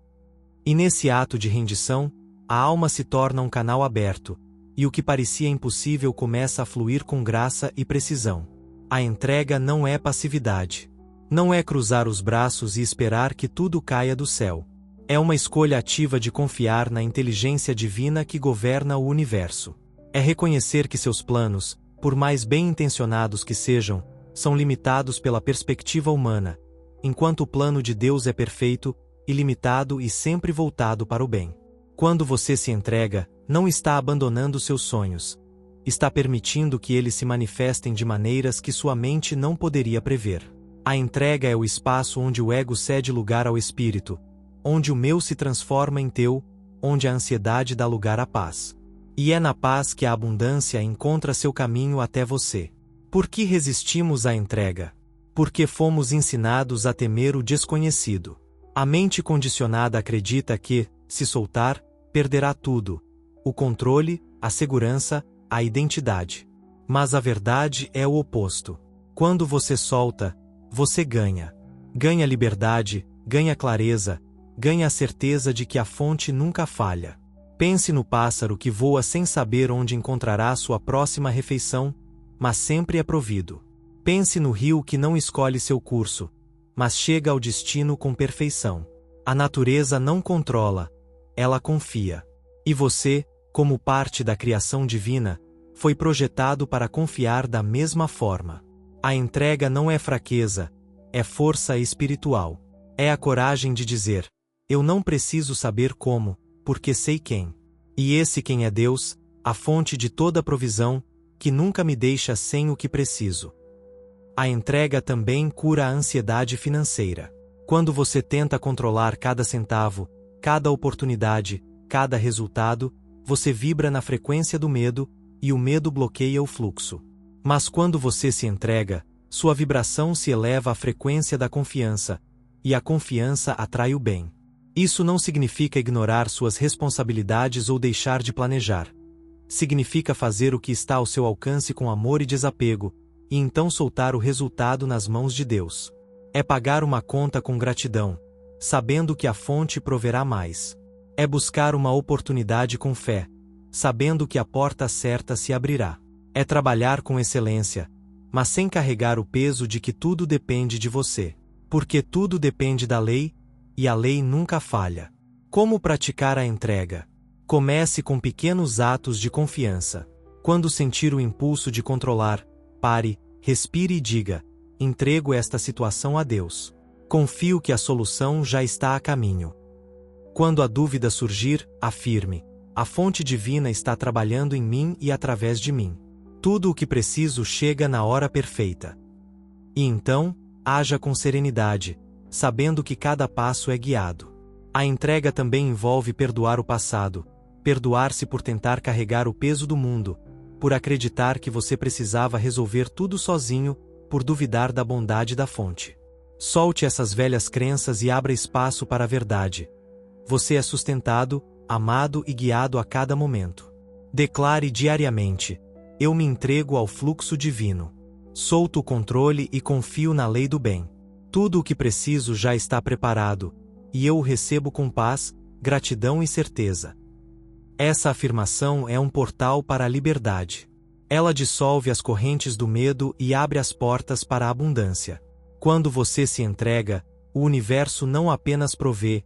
E nesse ato de rendição, a alma se torna um canal aberto, e o que parecia impossível começa a fluir com graça e precisão. A entrega não é passividade. Não é cruzar os braços e esperar que tudo caia do céu. É uma escolha ativa de confiar na inteligência divina que governa o universo. É reconhecer que seus planos, por mais bem intencionados que sejam, são limitados pela perspectiva humana, enquanto o plano de Deus é perfeito, ilimitado e sempre voltado para o bem. Quando você se entrega, não está abandonando seus sonhos. Está permitindo que eles se manifestem de maneiras que sua mente não poderia prever. A entrega é o espaço onde o ego cede lugar ao espírito, onde o meu se transforma em teu, onde a ansiedade dá lugar à paz. E é na paz que a abundância encontra seu caminho até você. Por que resistimos à entrega? Porque fomos ensinados a temer o desconhecido. A mente condicionada acredita que, se soltar, perderá tudo: o controle, a segurança, a identidade. Mas a verdade é o oposto. Quando você solta, você ganha. Ganha liberdade, ganha clareza, ganha a certeza de que a fonte nunca falha. Pense no pássaro que voa sem saber onde encontrará sua próxima refeição, mas sempre é provido. Pense no rio que não escolhe seu curso, mas chega ao destino com perfeição. A natureza não controla, ela confia. E você, como parte da criação divina, foi projetado para confiar da mesma forma. A entrega não é fraqueza, é força espiritual. É a coragem de dizer: eu não preciso saber como, porque sei quem. E esse quem é Deus, a fonte de toda provisão, que nunca me deixa sem o que preciso. A entrega também cura a ansiedade financeira. Quando você tenta controlar cada centavo, cada oportunidade, cada resultado, você vibra na frequência do medo, e o medo bloqueia o fluxo. Mas quando você se entrega, sua vibração se eleva à frequência da confiança, e a confiança atrai o bem. Isso não significa ignorar suas responsabilidades ou deixar de planejar. Significa fazer o que está ao seu alcance com amor e desapego, e então soltar o resultado nas mãos de Deus. É pagar uma conta com gratidão, sabendo que a fonte proverá mais. É buscar uma oportunidade com fé, sabendo que a porta certa se abrirá. É trabalhar com excelência, mas sem carregar o peso de que tudo depende de você. Porque tudo depende da lei, e a lei nunca falha. Como praticar a entrega? Comece com pequenos atos de confiança. Quando sentir o impulso de controlar, pare, respire e diga: entrego esta situação a Deus. Confio que a solução já está a caminho. Quando a dúvida surgir, afirme: a fonte divina está trabalhando em mim e através de mim. Tudo o que preciso chega na hora perfeita. E então, haja com serenidade, sabendo que cada passo é guiado. A entrega também envolve perdoar o passado, perdoar-se por tentar carregar o peso do mundo, por acreditar que você precisava resolver tudo sozinho, por duvidar da bondade da fonte. Solte essas velhas crenças e abra espaço para a verdade. Você é sustentado, amado e guiado a cada momento. Declare diariamente: eu me entrego ao fluxo divino. Solto o controle e confio na lei do bem. Tudo o que preciso já está preparado, e eu o recebo com paz, gratidão e certeza. Essa afirmação é um portal para a liberdade. Ela dissolve as correntes do medo e abre as portas para a abundância. Quando você se entrega, o universo não apenas provê,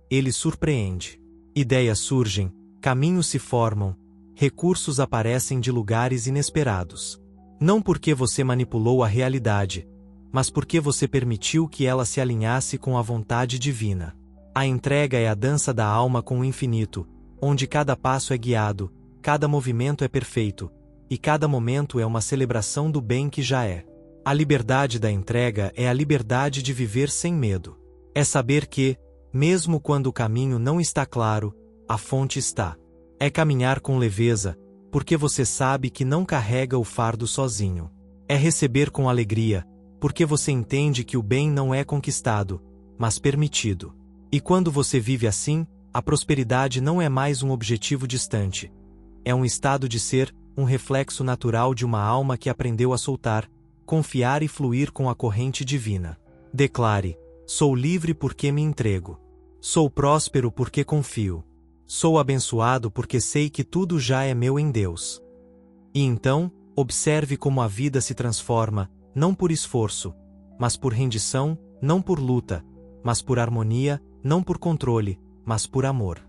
ele surpreende. Ideias surgem, caminhos se formam, recursos aparecem de lugares inesperados. Não porque você manipulou a realidade, mas porque você permitiu que ela se alinhasse com a vontade divina. A entrega é a dança da alma com o infinito, onde cada passo é guiado, cada movimento é perfeito, e cada momento é uma celebração do bem que já é. A liberdade da entrega é a liberdade de viver sem medo. É saber que, mesmo quando o caminho não está claro, a fonte está. É caminhar com leveza, porque você sabe que não carrega o fardo sozinho. É receber com alegria, porque você entende que o bem não é conquistado, mas permitido. E quando você vive assim, a prosperidade não é mais um objetivo distante. É um estado de ser, um reflexo natural de uma alma que aprendeu a soltar, confiar e fluir com a corrente divina. Declare: sou livre porque me entrego. Sou próspero porque confio. Sou abençoado porque sei que tudo já é meu em Deus. E então, observe como a vida se transforma, não por esforço, mas por rendição, não por luta, mas por harmonia, não por controle, mas por amor.